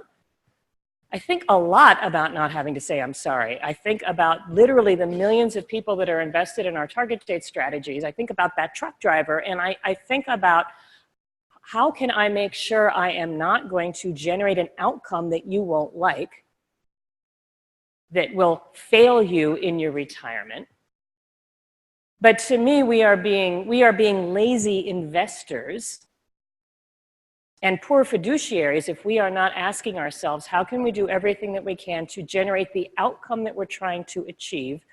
I think a lot about not having to say I'm sorry. I think about literally the millions of people that are invested in our target date strategies. I think about that truck driver, and I think about how can I make sure I am not going to generate an outcome that you won't like, that will fail you in your retirement. But to me, we are being lazy investors and poor fiduciaries if we are not asking ourselves, how can we do everything that we can to generate the outcome that we're trying to achieve,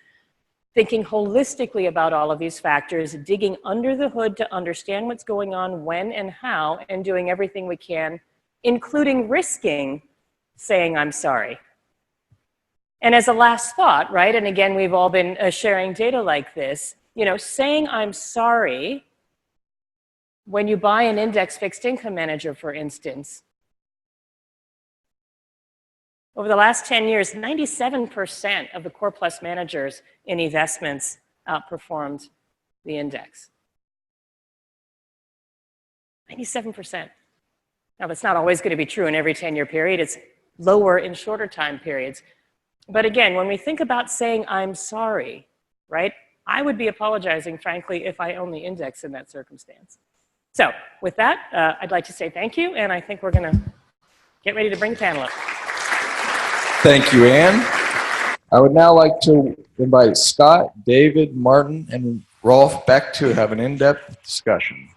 thinking holistically about all of these factors, digging under the hood to understand what's going on, when and how, and doing everything we can, including risking saying I'm sorry. And as a last thought, right, and again, we've all been sharing data like this, you know, saying I'm sorry when you buy an index fixed income manager, for instance, over the last 10 years, 97% of the core plus managers in investments outperformed the index. 97%. Now, that's not always going to be true in every 10-year period. It's lower in shorter time periods. But again, when we think about saying I'm sorry, right, I would be apologizing, frankly, if I own the index in that circumstance. So with that, I'd like to say thank you, and I think we're going to get ready to bring the panel up. Thank you, Ann. I would now like to invite Scott, David, Martin, and Rolf Beck to have an in-depth discussion.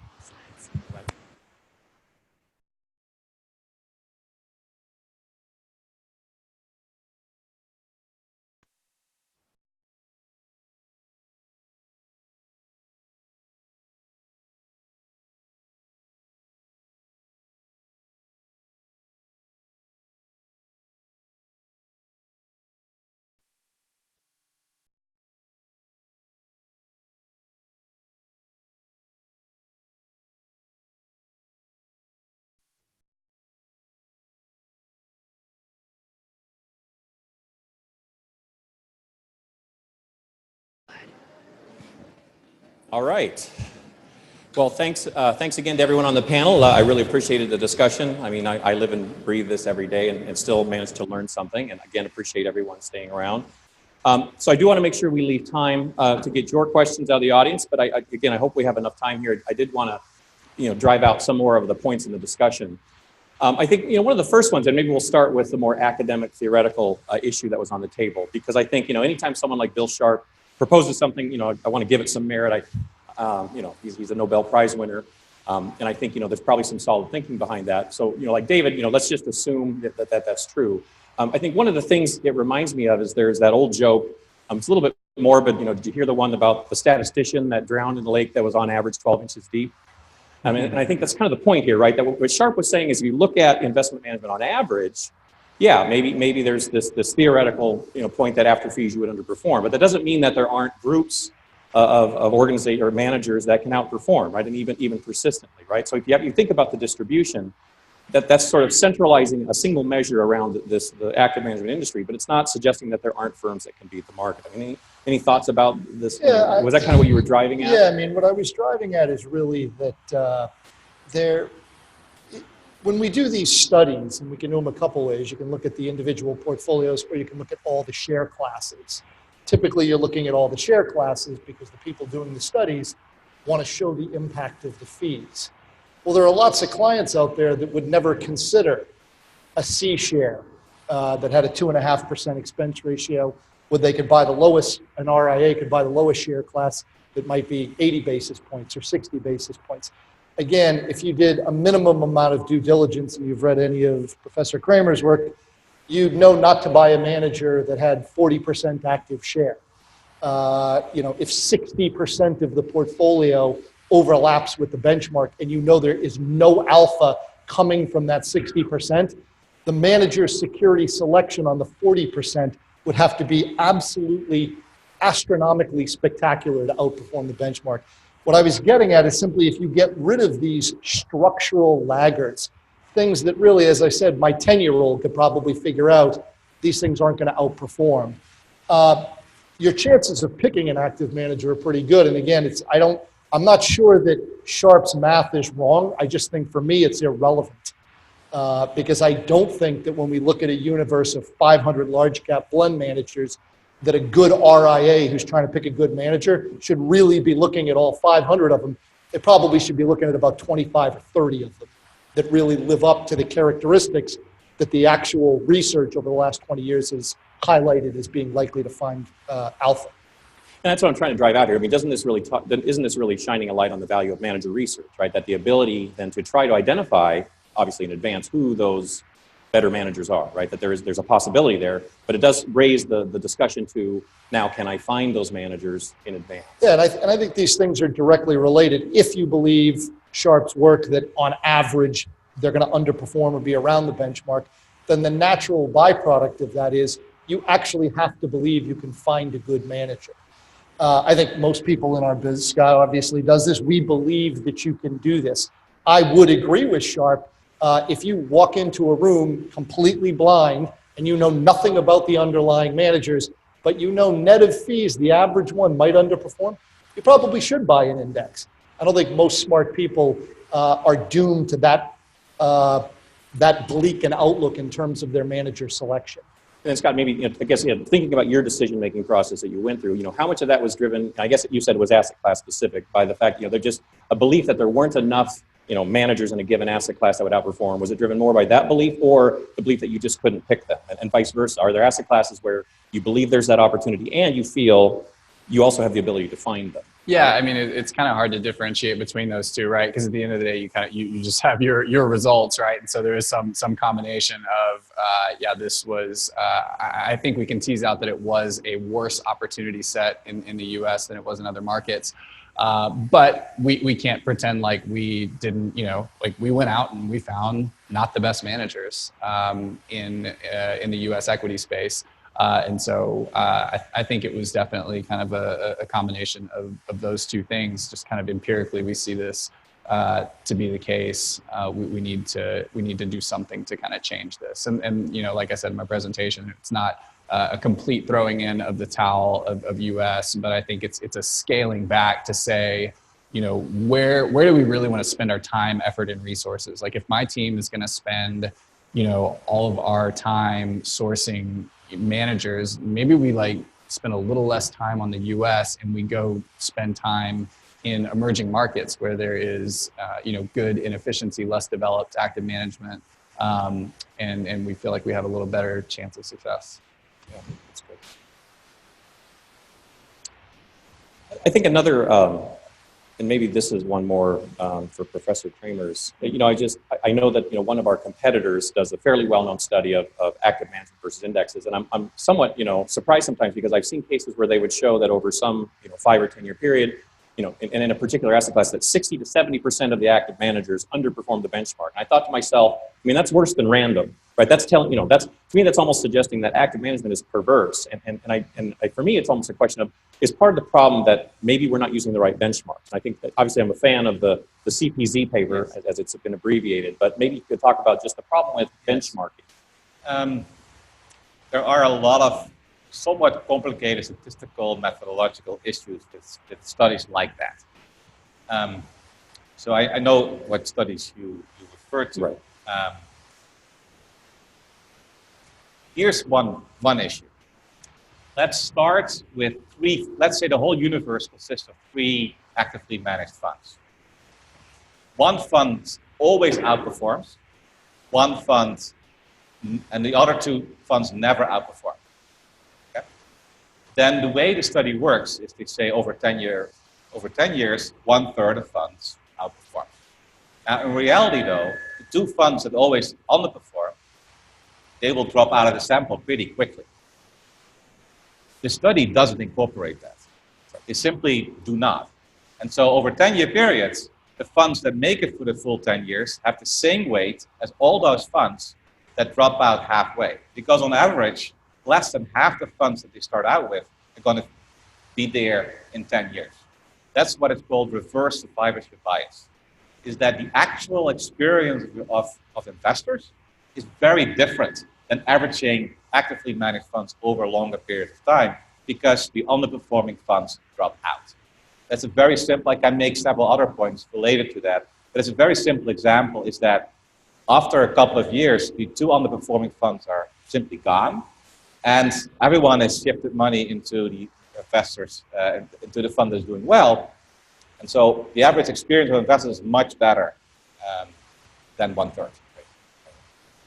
All right. Well, thanks again to everyone on the panel. I really appreciated the discussion. I mean, I live and breathe this every day and still managed to learn something. And again, appreciate everyone staying around. So I do want to make sure we leave time to get your questions out of the audience. But again, I hope we have enough time here. I did want to, drive out some more of the points in the discussion. I think, one of the first ones, and maybe we'll start with the more academic, theoretical issue that was on the table. Because I think, anytime someone like Bill Sharp proposes something, I want to give it some merit. He's a Nobel Prize winner. And I think, there's probably some solid thinking behind that. So, like David, let's just assume that's true. I think one of the things it reminds me of is there's that old joke. It's a little bit morbid. Did you hear the one about the statistician that drowned in the lake that was on average 12 inches deep? I mean, and I think that's kind of the point here, right? That what Sharp was saying is if you look at investment management on average, yeah, maybe there's this theoretical point that after fees you would underperform, but that doesn't mean that there aren't groups of organization or managers that can outperform, right? And even persistently, right? So if you think about the distribution, that's sort of centralizing a single measure around the active management industry, but it's not suggesting that there aren't firms that can beat the market. I mean, any thoughts about this? Yeah, was that kind of what you were driving at? Yeah, I mean, what I was driving at is really that when we do these studies, and we can do them a couple ways, you can look at the individual portfolios or you can look at all the share classes. Typically, you're looking at all the share classes because the people doing the studies want to show the impact of the fees. Well, there are lots of clients out there that would never consider a C share that had a 2.5% expense ratio, where they could buy the lowest, an RIA could buy the lowest share class that might be 80 basis points or 60 basis points. Again, if you did a minimum amount of due diligence and you've read any of Professor Kramer's work, you'd know not to buy a manager that had 40% active share. If 60% of the portfolio overlaps with the benchmark and you know there is no alpha coming from that 60%, the manager's security selection on the 40% would have to be absolutely astronomically spectacular to outperform the benchmark. What I was getting at is simply if you get rid of these structural laggards, things that really, as I said, my 10-year-old could probably figure out, these things aren't going to outperform. Your chances of picking an active manager are pretty good. And again, I'm not sure that Sharpe's math is wrong. I just think for me, it's irrelevant. Because I don't think that when we look at a universe of 500 large cap blend managers, that a good RIA who's trying to pick a good manager should really be looking at all 500 of them. It probably should be looking at about 25 or 30 of them that really live up to the characteristics that the actual research over the last 20 years has highlighted as being likely to find alpha. And that's what I'm trying to drive out here. I mean, isn't this really shining a light on the value of manager research, right? That the ability then to try to identify, obviously in advance, who those better managers are, right? That there's a possibility there, but it does raise the discussion to now, can I find those managers in advance? Yeah, and I think these things are directly related. If you believe Sharpe's work that on average they're going to underperform or be around the benchmark, then the natural byproduct of that is you actually have to believe you can find a good manager. I think most people in our business, Scott obviously does this, we believe that you can do this. I would agree with Sharpe. If you walk into a room completely blind and you know nothing about the underlying managers, but you know net of fees, the average one might underperform, you probably should buy an index. I don't think most smart people are doomed to that bleak an outlook in terms of their manager selection. And Scott, maybe, I guess, thinking about your decision-making process that you went through, how much of that was driven, I guess you said it was asset class specific, by the fact, they're just a belief that there weren't enough managers in a given asset class that would outperform? Was it driven more by that belief or the belief that you just couldn't pick them, and vice versa? Are there asset classes where you believe there's that opportunity and you feel you also have the ability to find them? Yeah, I mean, it's kind of hard to differentiate between those two, right? Because at the end of the day, you just have your results, right? And so there is some combination of, this was, I think we can tease out that it was a worse opportunity set in the U.S. than it was in other markets. But we can't pretend like we didn't, like we went out and we found not the best managers in the U.S. equity space. And so I think it was definitely kind of a combination of those two things. Just kind of empirically, we see this to be the case. We need to do something to kind of change this. And like I said in my presentation, it's not a complete throwing in of the towel of U.S., but I think it's a scaling back to say, where do we really want to spend our time, effort, and resources? Like if my team is going to spend, all of our time sourcing managers, maybe we spend a little less time on the U.S. and we go spend time in emerging markets where there is, good inefficiency, less developed active management, and we feel like we have a little better chance of success. Yeah, that's great. I think another, and maybe this is one more for Professor Kramer's. I know that one of our competitors does a fairly well-known study of active management versus indexes, and I'm somewhat surprised sometimes because I've seen cases where they would show that over some 5 or 10 year period, and in a particular asset class, that 60 to 70% of the active managers underperform the benchmark. And I thought to myself, that's worse than random, right? That's telling, to me, that's almost suggesting that active management is perverse. And for me, it's almost a question of, is part of the problem that maybe we're not using the right benchmarks? And I think that obviously I'm a fan of the CPZ paper as it's been abbreviated, but maybe you could talk about just the problem with benchmarking. There are a lot of somewhat complicated statistical methodological issues with studies like that. So I know what studies you refer to. Right. Here's one issue. Let's start with three. Let's say the whole universe consists of 3 actively managed funds. One fund always outperforms, one fund, and the other 2 funds never outperform. Okay? Then the way the study works is they say over 10 years, 1/3 of funds outperform. Now, in reality, though, the 2 funds that always underperform, they will drop out of the sample pretty quickly. The study doesn't incorporate that. They simply do not. And so over 10-year periods, the funds that make it for the full 10 years have the same weight as all those funds that drop out halfway. Because on average, less than half the funds that they start out with are going to be there in 10 years. That's what is called reverse survivorship bias, is that the actual experience of investors is very different than averaging actively managed funds over a longer period of time because the underperforming funds drop out. That's a very simple, I can make several other points related to that, but it's a very simple example is that after a couple of years, the two underperforming funds are simply gone, and everyone has shifted money into the investors, into the fund that's doing well. And so the average experience of investors is much better than 1/3.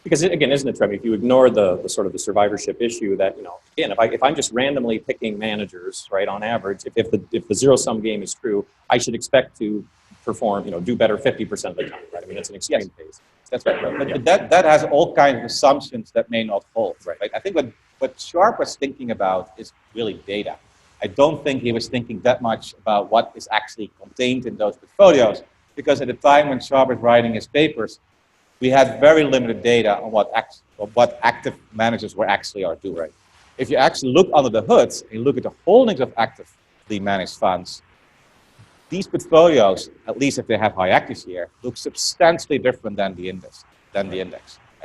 Because again, isn't it true? I mean, if you ignore the sort of the survivorship issue that, you know, again, if I'm just randomly picking managers, right, on average, if the zero-sum game is true, I should expect to perform, you know, do better 50% of the time, right? I mean, it's an extreme case. That's right. But that has all kinds of assumptions that may not hold, right? I think what Sharpe was thinking about is really data. I don't think he was thinking that much about what is actually contained in those portfolios, because at the time when Sharpe was writing his papers, we had very limited data on what active managers were actually are doing. Right. If you actually look under the hood and you look at the holdings of actively managed funds, these portfolios, at least if they have high active share, look substantially different than the index.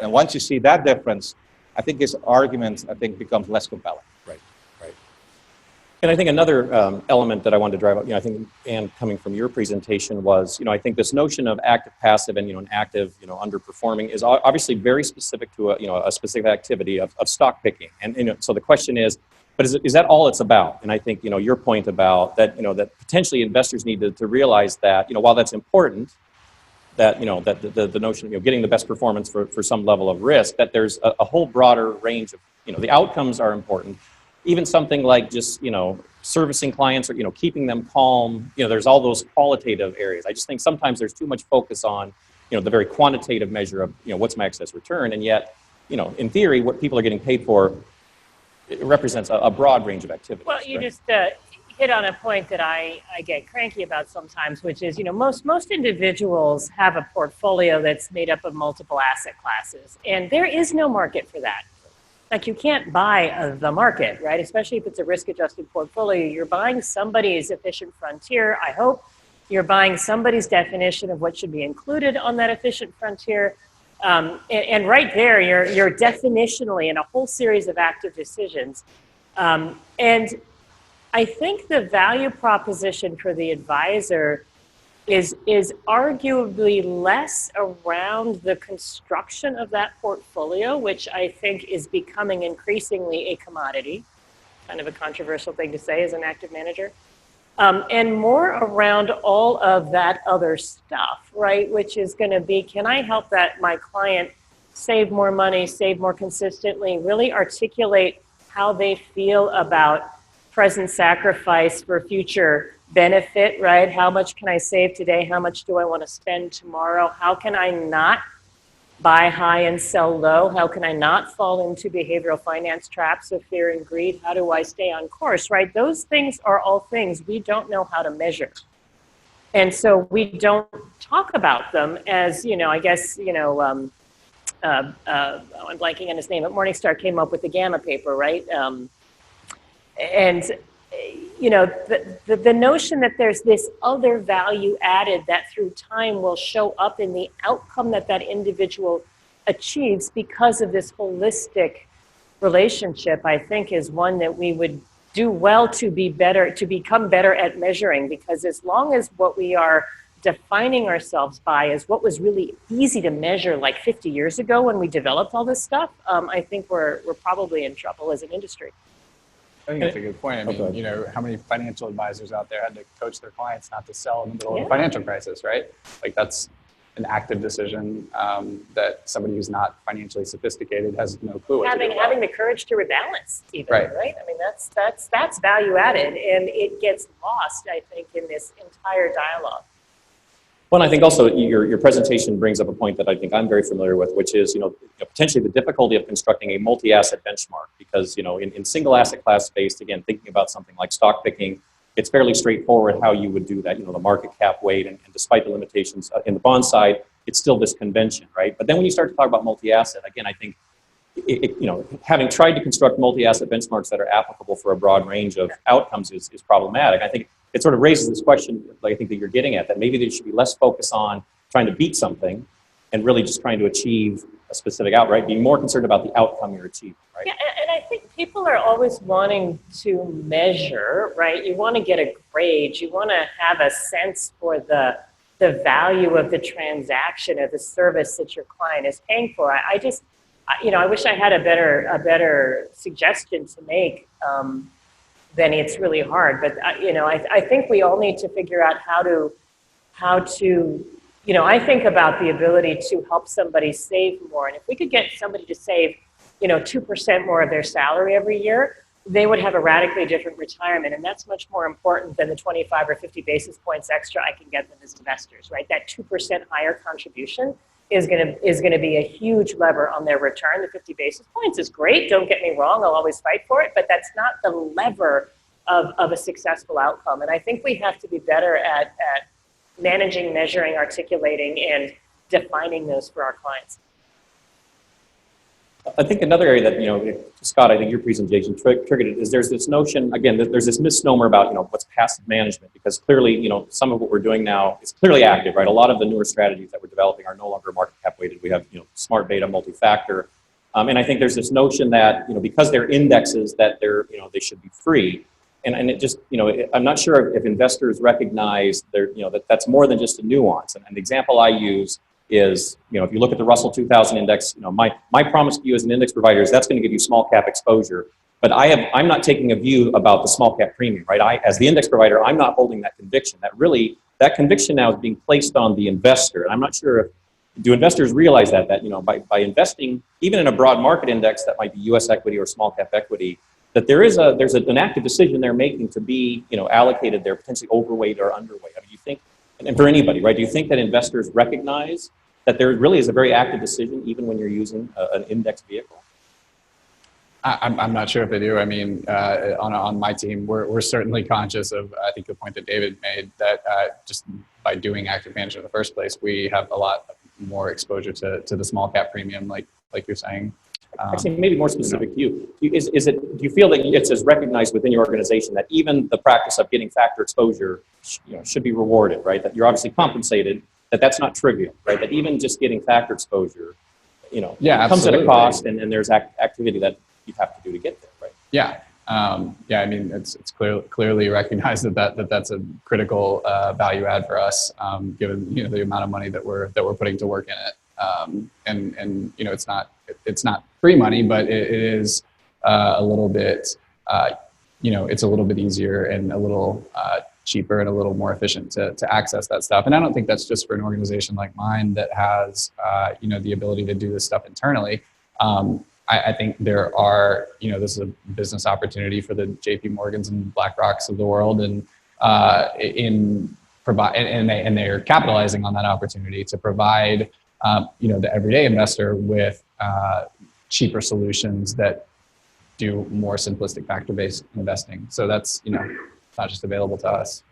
And once you see that difference, I think his argument, becomes less compelling. Right, right. And I think another element that I wanted to drive up, you know, I think, Anne, coming from your presentation was, you know, I think this notion of active, passive, and, you know, an active, you know, underperforming is obviously very specific to a, you know, a specific activity of stock picking. And, you know, so the question is, but is that all it's about? And I think, you know, your point about that, you know, that potentially investors need to realize that, you know, while that's important, that, you know, that the notion of, you know, getting the best performance for some level of risk, that there's a whole broader range of, you know, the outcomes are important. Even something like just, you know, servicing clients or, you know, keeping them calm, you know, there's all those qualitative areas. I just think sometimes there's too much focus on, you know, the very quantitative measure of, you know, what's my excess return. And yet, you know, in theory, what people are getting paid for, it represents a broad range of activities. Well, you right? just hit on a point that I get cranky about sometimes, which is, you know, most individuals have a portfolio that's made up of multiple asset classes, and there is no market for that. Like, you can't buy the market, right? Especially if it's a risk-adjusted portfolio. You're buying somebody's efficient frontier, I hope. You're buying somebody's definition of what should be included on that efficient frontier. And right there, you're definitionally in a whole series of active decisions. And I think the value proposition for the advisor is arguably less around the construction of that portfolio, which I think is becoming increasingly a commodity, kind of a controversial thing to say as an active manager, and more around all of that other stuff, right? Which is going to be, can I help my client save more money, save more consistently, really articulate how they feel about present sacrifice for future benefit, right? How much can I save today? How much do I want to spend tomorrow? How can I not buy high and sell low? How can I not fall into behavioral finance traps of fear and greed? How do I stay on course, right? Those things are all things we don't know how to measure. And so we don't talk about them as, you know, I guess, you know, I'm blanking on his name, but Morningstar came up with the Gamma paper, right? And, you know, the notion that there's this other value added that through time will show up in the outcome that individual achieves because of this holistic relationship, I think, is one that we would do well to become better at measuring, because as long as what we are defining ourselves by is what was really easy to measure like 50 years ago when we developed all this stuff, I think we're probably in trouble as an industry. I think that's a good point. I mean, you know, how many financial advisors out there had to coach their clients not to sell in the middle of a financial crisis, right? Like, that's an active decision that somebody who's not financially sophisticated has no clue what to do. Having the courage to rebalance, even, right? I mean, that's value added, and it gets lost, I think, in this entire dialogue. Well, I think also your presentation brings up a point that I think I'm very familiar with, which is, you know, potentially the difficulty of constructing a multi-asset benchmark, because, you know, in single asset class based, again, thinking about something like stock picking, it's fairly straightforward how you would do that, the market cap weight, and despite the limitations in the bond side, it's still this convention, right? But then when you start to talk about multi-asset, again, I think, having tried to construct multi-asset benchmarks that are applicable for a broad range of outcomes is problematic. I think it sort of raises this question, like I think that you're getting at, that maybe there should be less focus on trying to beat something and really just trying to achieve a specific right? Being more concerned about the outcome you're achieving, right? Yeah, and I think people are always wanting to measure, right? You want to get a grade, you want to have a sense for the value of the transaction or the service that your client is paying for. I wish I had a better suggestion to make. Then it's really hard. But I think we all need to figure out how to. I think about the ability to help somebody save more, and if we could get somebody to save, 2% more of their salary every year, they would have a radically different retirement, and that's much more important than the 25 or 50 basis points extra I can get them as investors, right? That 2% higher contribution is going to be a huge lever on their return. The 50 basis points is great. Don't get me wrong. I'll always fight for it, but that's not the lever of a successful outcome. And I think we have to be better at managing, measuring, articulating, and defining those for our clients. I think another area that, Scott, I think your presentation triggered it, is there's this notion, again, there's this misnomer about, what's passive management, because clearly, some of what we're doing now is clearly active, right? A lot of the newer strategies that we're developing are no longer market cap weighted. We have, smart beta, multi-factor. And I think there's this notion that, because they're indexes, that they should be free. And it just, I'm not sure if investors recognize that that's more than just a nuance. And the example I use is, if you look at the Russell 2000 index, my promise to you as an index provider is that's going to give you small cap exposure. But I'm not taking a view about the small cap premium, right? As the index provider, I'm not holding that conviction. That conviction now is being placed on the investor. And I'm not sure do investors realize that by investing, even in a broad market index that might be U.S. equity or small cap equity, that there's an active decision they're making to be, allocated there, potentially overweight or underweight. I mean, do you think, and for anybody, right, do you think that investors recognize that there really is a very active decision even when you're using an index vehicle? I'm not sure if they do. I mean, on my team, we're certainly conscious of, I think the point that David made, that just by doing active management in the first place, we have a lot more exposure to the small cap premium, like you're saying. Actually, maybe more specific to you. Do you feel that it's as recognized within your organization that even the practice of getting factor exposure should be rewarded, right? That you're obviously compensated, that's not trivial, right? That even just getting factor exposure, comes at a cost, and there's activity that you have to do to get there, right? Yeah. I mean, it's clearly recognized that's a critical value add for us, given the amount of money that we're putting to work in it. And it's not free money, but it is a little bit it's a little bit easier and a little cheaper and a little more efficient to access that stuff. And I don't think that's just for an organization like mine that has the ability to do this stuff internally. I think there are this is a business opportunity for the JP Morgans and BlackRocks of the world, and they're capitalizing on that opportunity to provide the everyday investor with cheaper solutions that do more simplistic factor-based investing. So that's not just available to us.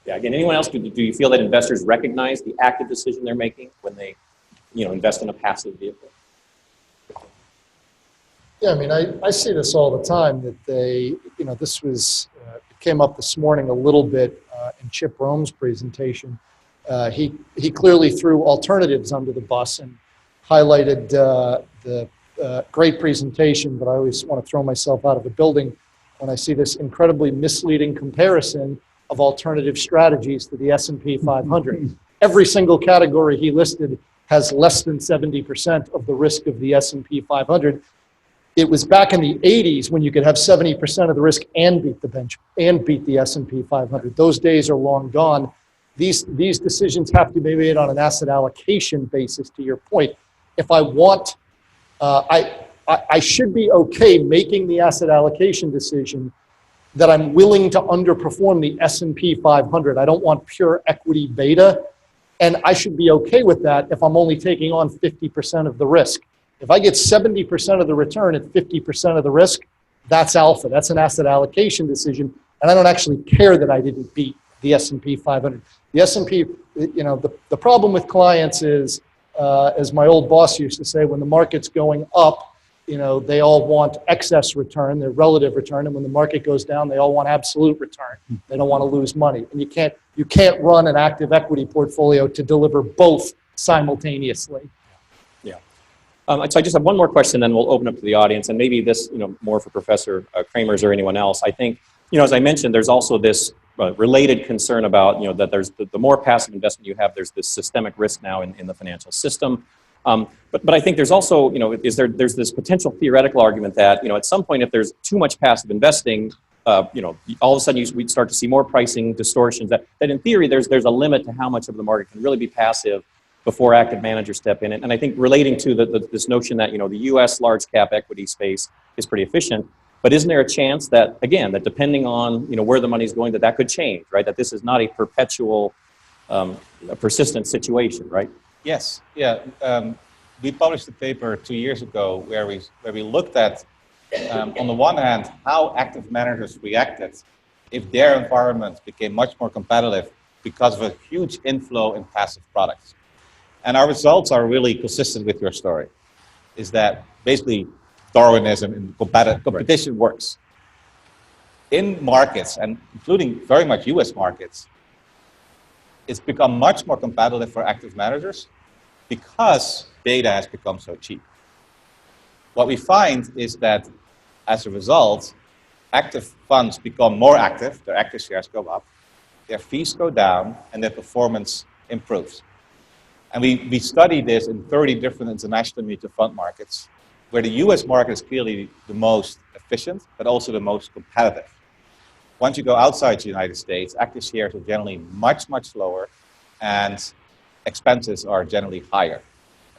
Yeah. Again, anyone else? Do you feel that investors recognize the active decision they're making when they invest in a passive vehicle? Yeah, I mean, I see this all the time, that they, this was, it came up this morning a little bit in Chip Rome's presentation. He clearly threw alternatives under the bus and highlighted the great presentation, but I always want to throw myself out of the building when I see this incredibly misleading comparison of alternative strategies to the S&P 500. Every single category he listed has less than 70% of the risk of the S&P 500. It was back in the 80s when you could have 70% of the risk and beat the bench and beat the S&P 500. Those days are long gone. These decisions have to be made on an asset allocation basis, to your point. If I want, I should be okay making the asset allocation decision that I'm willing to underperform the S&P 500. I don't want pure equity beta. And I should be okay with that if I'm only taking on 50% of the risk. If I get 70% of the return at 50% of the risk, that's alpha. That's an asset allocation decision. And I don't actually care that I didn't beat the S&P 500. The S&P, the problem with clients is, as my old boss used to say, when the market's going up, they all want excess return, their relative return, and when the market goes down, they all want absolute return. They don't want to lose money. And you can't run an active equity portfolio to deliver both simultaneously. Yeah. So I just have one more question, then we'll open up to the audience, and maybe this, more for Professor Kramers or anyone else. I think, as I mentioned, there's also this related concern about, that there's the more passive investment you have, there's this systemic risk now in the financial system. But I think there's also, there's this potential theoretical argument that, at some point, if there's too much passive investing, all of a sudden we'd start to see more pricing distortions. That in theory, there's a limit to how much of the market can really be passive before active managers step in. And I think relating to this notion that, the U.S. large cap equity space is pretty efficient. But isn't there a chance that, again, that depending on, where the money's going, that could change, right? That this is not a perpetual, persistent situation, right? Yes, yeah. We published a paper 2 years ago where we looked at, on the one hand, how active managers reacted if their environment became much more competitive because of a huge inflow in passive products. And our results are really consistent with your story, is that basically Darwinism and competition works. In markets, and including very much US markets, it's become much more competitive for active managers because data has become so cheap. What we find is that as a result, active funds become more active, their active shares go up, their fees go down, and their performance improves. And we studied this in 30 different international mutual fund markets, where the US market is clearly the most efficient, but also the most competitive. Once you go outside the United States, active shares are generally much, much lower, and expenses are generally higher.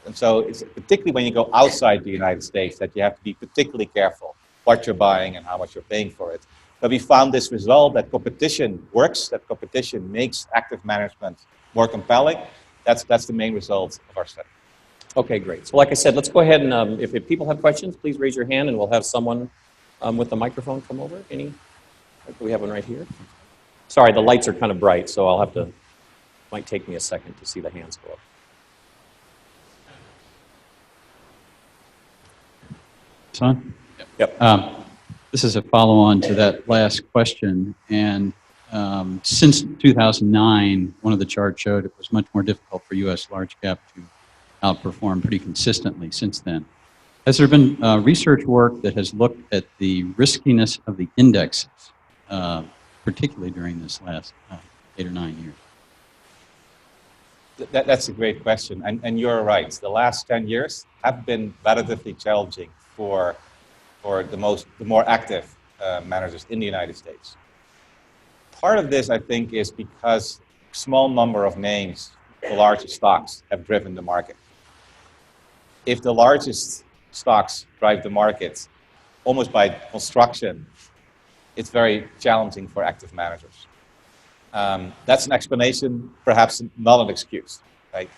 And so it's particularly when you go outside the United States that you have to be particularly careful what you're buying and how much you're paying for it. But we found this result that competition works, that competition makes active management more compelling. That's the main result of our study. Okay, great. So like I said, let's go ahead and if people have questions, please raise your hand and we'll have someone with the microphone come over. We have one right here. Sorry, the lights are kind of bright, so might take me a second to see the hands go up. Son? Yep. This is a follow-on to that last question, and since 2009, one of the charts showed it was much more difficult for U.S. large cap to outperform pretty consistently since then. Has there been research work that has looked at the riskiness of the indexes, particularly during this last 8 or 9 years? That's a great question, and you're right. The last 10 years have been relatively challenging for the more active managers in the United States. Part of this, I think, is because small number of names, the largest stocks, have driven the market. If the largest stocks drive the market, almost by construction, it's very challenging for active managers. That's an explanation, perhaps not an excuse, right?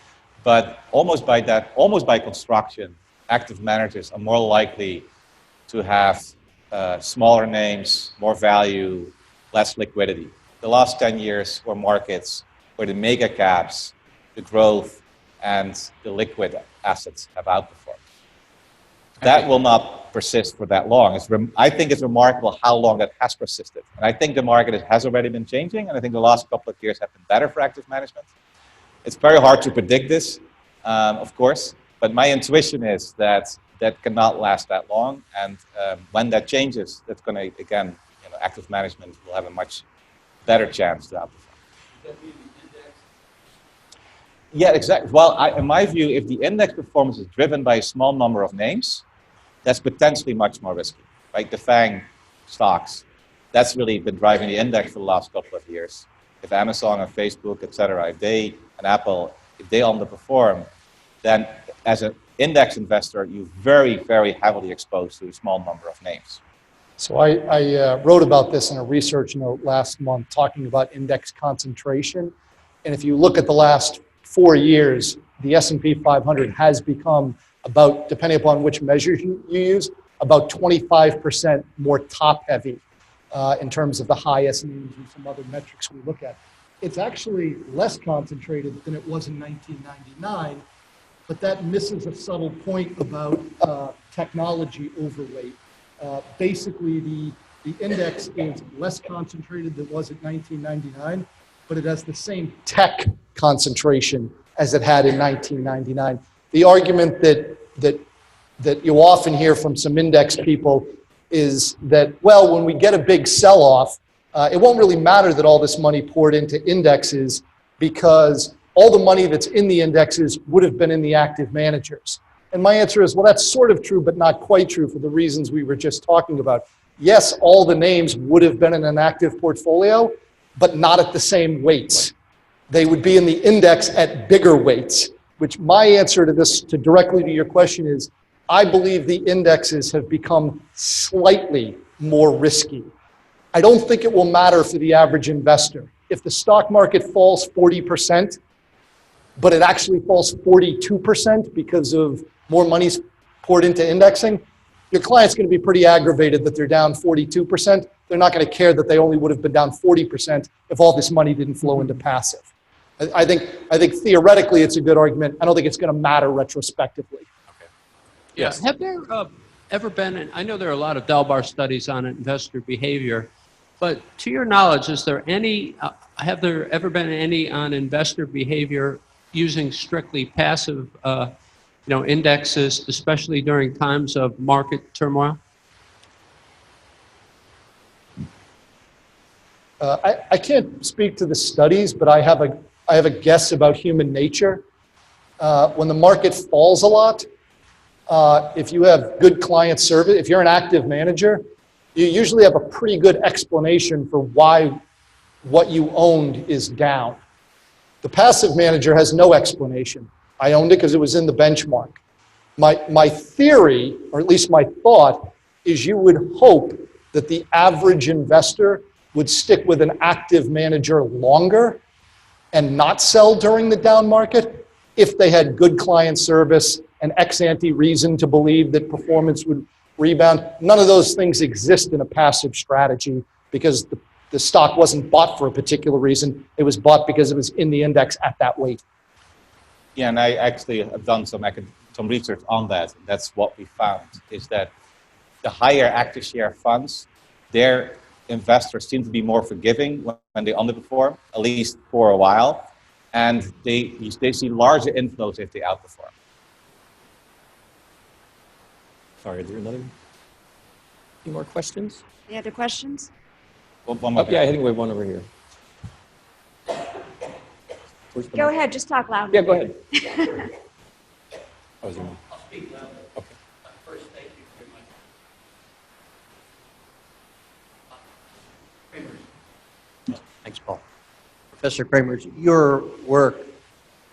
But almost by construction, active managers are more likely to have smaller names, more value, less liquidity. The last 10 years were markets where the mega caps, the growth, and the liquid assets have outperformed. That will not persist for that long. I think it's remarkable how long that has persisted. And I think the market has already been changing, and I think the last couple of years have been better for active management. It's very hard to predict this, of course, but my intuition is that cannot last that long, and when that changes, that's going to, again, active management will have a much better chance to outperform. Yeah, exactly. Well, in my view, if the index performance is driven by a small number of names, that's potentially much more risky, right? The FANG stocks, that's really been driving the index for the last couple of years. If Amazon and Facebook, et cetera, and Apple, if they underperform, then as an index investor, you're very, very heavily exposed to a small number of names. So I wrote about this in a research note last month talking about index concentration. And if you look at the last 4 years, the S&P 500 has become about, depending upon which measure you use, about 25% more top heavy in terms of the highest names and some other metrics we look at. It's actually less concentrated than it was in 1999, but that misses a subtle point about technology overweight. Basically, the index is less concentrated than it was in 1999, but it has the same tech concentration as it had in 1999. The argument that you often hear from some index people is that, well, when we get a big sell-off, it won't really matter that all this money poured into indexes because all the money that's in the indexes would have been in the active managers. And my answer is, well, that's sort of true, but not quite true for the reasons we were just talking about. Yes, all the names would have been in an active portfolio, but not at the same weights. They would be in the index at bigger weights, which my answer to this, to directly to your question is, I believe the indexes have become slightly more risky. I don't think it will matter for the average investor. If the stock market falls 40%, but it actually falls 42% because of more money's poured into indexing, your client's going to be pretty aggravated that they're down 42%. They're not going to care that they only would have been down 40% if all this money didn't flow into passive. I think theoretically it's a good argument. I don't think it's going to matter retrospectively. Yes. Have there ever been, and I know there are a lot of Dalbar studies on investor behavior, but to your knowledge, is there any, have there ever been any on investor behavior using strictly passive indexes, especially during times of market turmoil? I can't speak to the studies, but I have a guess about human nature. When the market falls a lot, if you have good client service, if you're an active manager, you usually have a pretty good explanation for why what you owned is down. The passive manager has no explanation. I owned it because it was in the benchmark. My theory, or at least my thought, is you would hope that the average investor would stick with an active manager longer and not sell during the down market if they had good client service and ex-ante reason to believe that performance would rebound. None of those things exist in a passive strategy because the stock wasn't bought for a particular reason. It was bought because it was in the index at that weight. Yeah, and I actually have done some research on that. That's what we found, is that the higher active share funds, their investors seem to be more forgiving when they underperform, at least for a while, and they see larger inflows if they outperform. Sorry, is there any more questions? Any other questions? One more. Yeah, I think we have one over here. Go ahead, just talk loud. Yeah, go ahead. Oh, is there one? I'll speak loudly. Okay. First, thank you very much. Kramer. Thanks, Paul. Professor Kramer, your work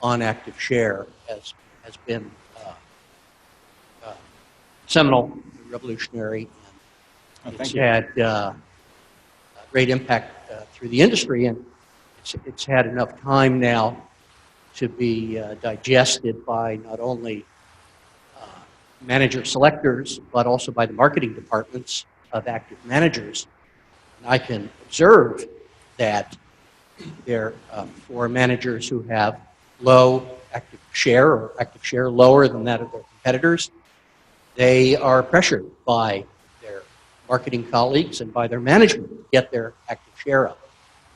on active share has been seminal, revolutionary, and it's had great impact through the industry, and it's had enough time now to be digested by not only manager selectors, but also by the marketing departments of active managers. And I can observe that there, for managers who have low active share or active share lower than that of their competitors, they are pressured by their marketing colleagues and by their management to get their active share up.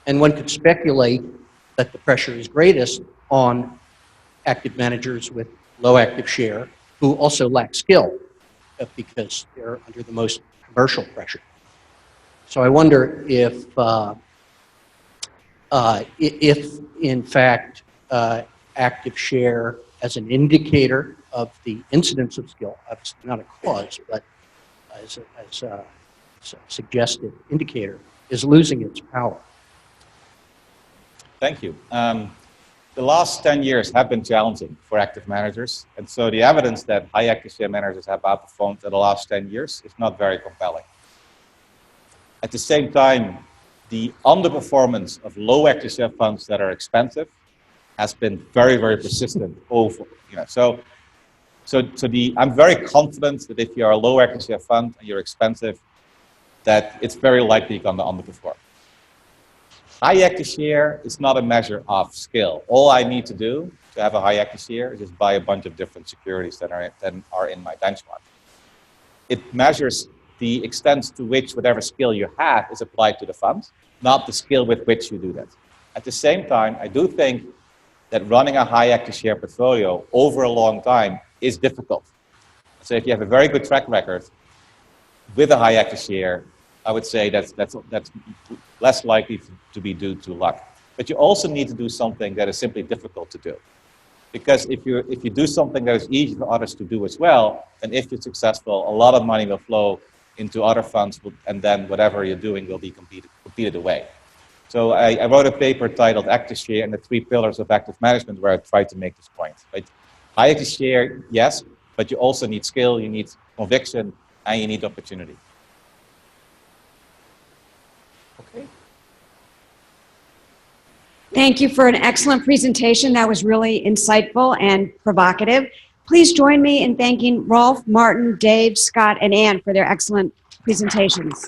And one could speculate that the pressure is greatest on active managers with low active share who also lack skill because they're under the most commercial pressure. So I wonder if in fact active share as an indicator of the incidence of skill, obviously not a cause, but as a suggested indicator, is losing its power. Thank you. The last 10 years have been challenging for active managers, and so the evidence that high active share managers have outperformed in the last 10 years is not very compelling. At the same time, the underperformance of low active share funds that are expensive has been very, very persistent over, I'm very confident that if you're a low active share fund and you're expensive, that it's very likely going to underperform. High active share is not a measure of skill. All I need to do to have a high active share is just buy a bunch of different securities that are in my benchmark. It measures the extent to which whatever skill you have is applied to the fund, not the skill with which you do that. At the same time, I do think that running a high active share portfolio over a long time is difficult. So if you have a very good track record with a high active share, I would say that's less likely to be due to luck. But you also need to do something that is simply difficult to do. Because if you do something that is easy for others to do as well, then if you're successful, a lot of money will flow into other funds, and then whatever you're doing will be competed away. So I wrote a paper titled Active Share and the 3 Pillars of Active Management, where I tried to make this point. Right? High active share, yes, but you also need skill, you need conviction, and you need opportunity. Okay. Thank you for an excellent presentation. That was really insightful and provocative. Please join me in thanking Rolf, Martin, Dave, Scott, and Ann for their excellent presentations.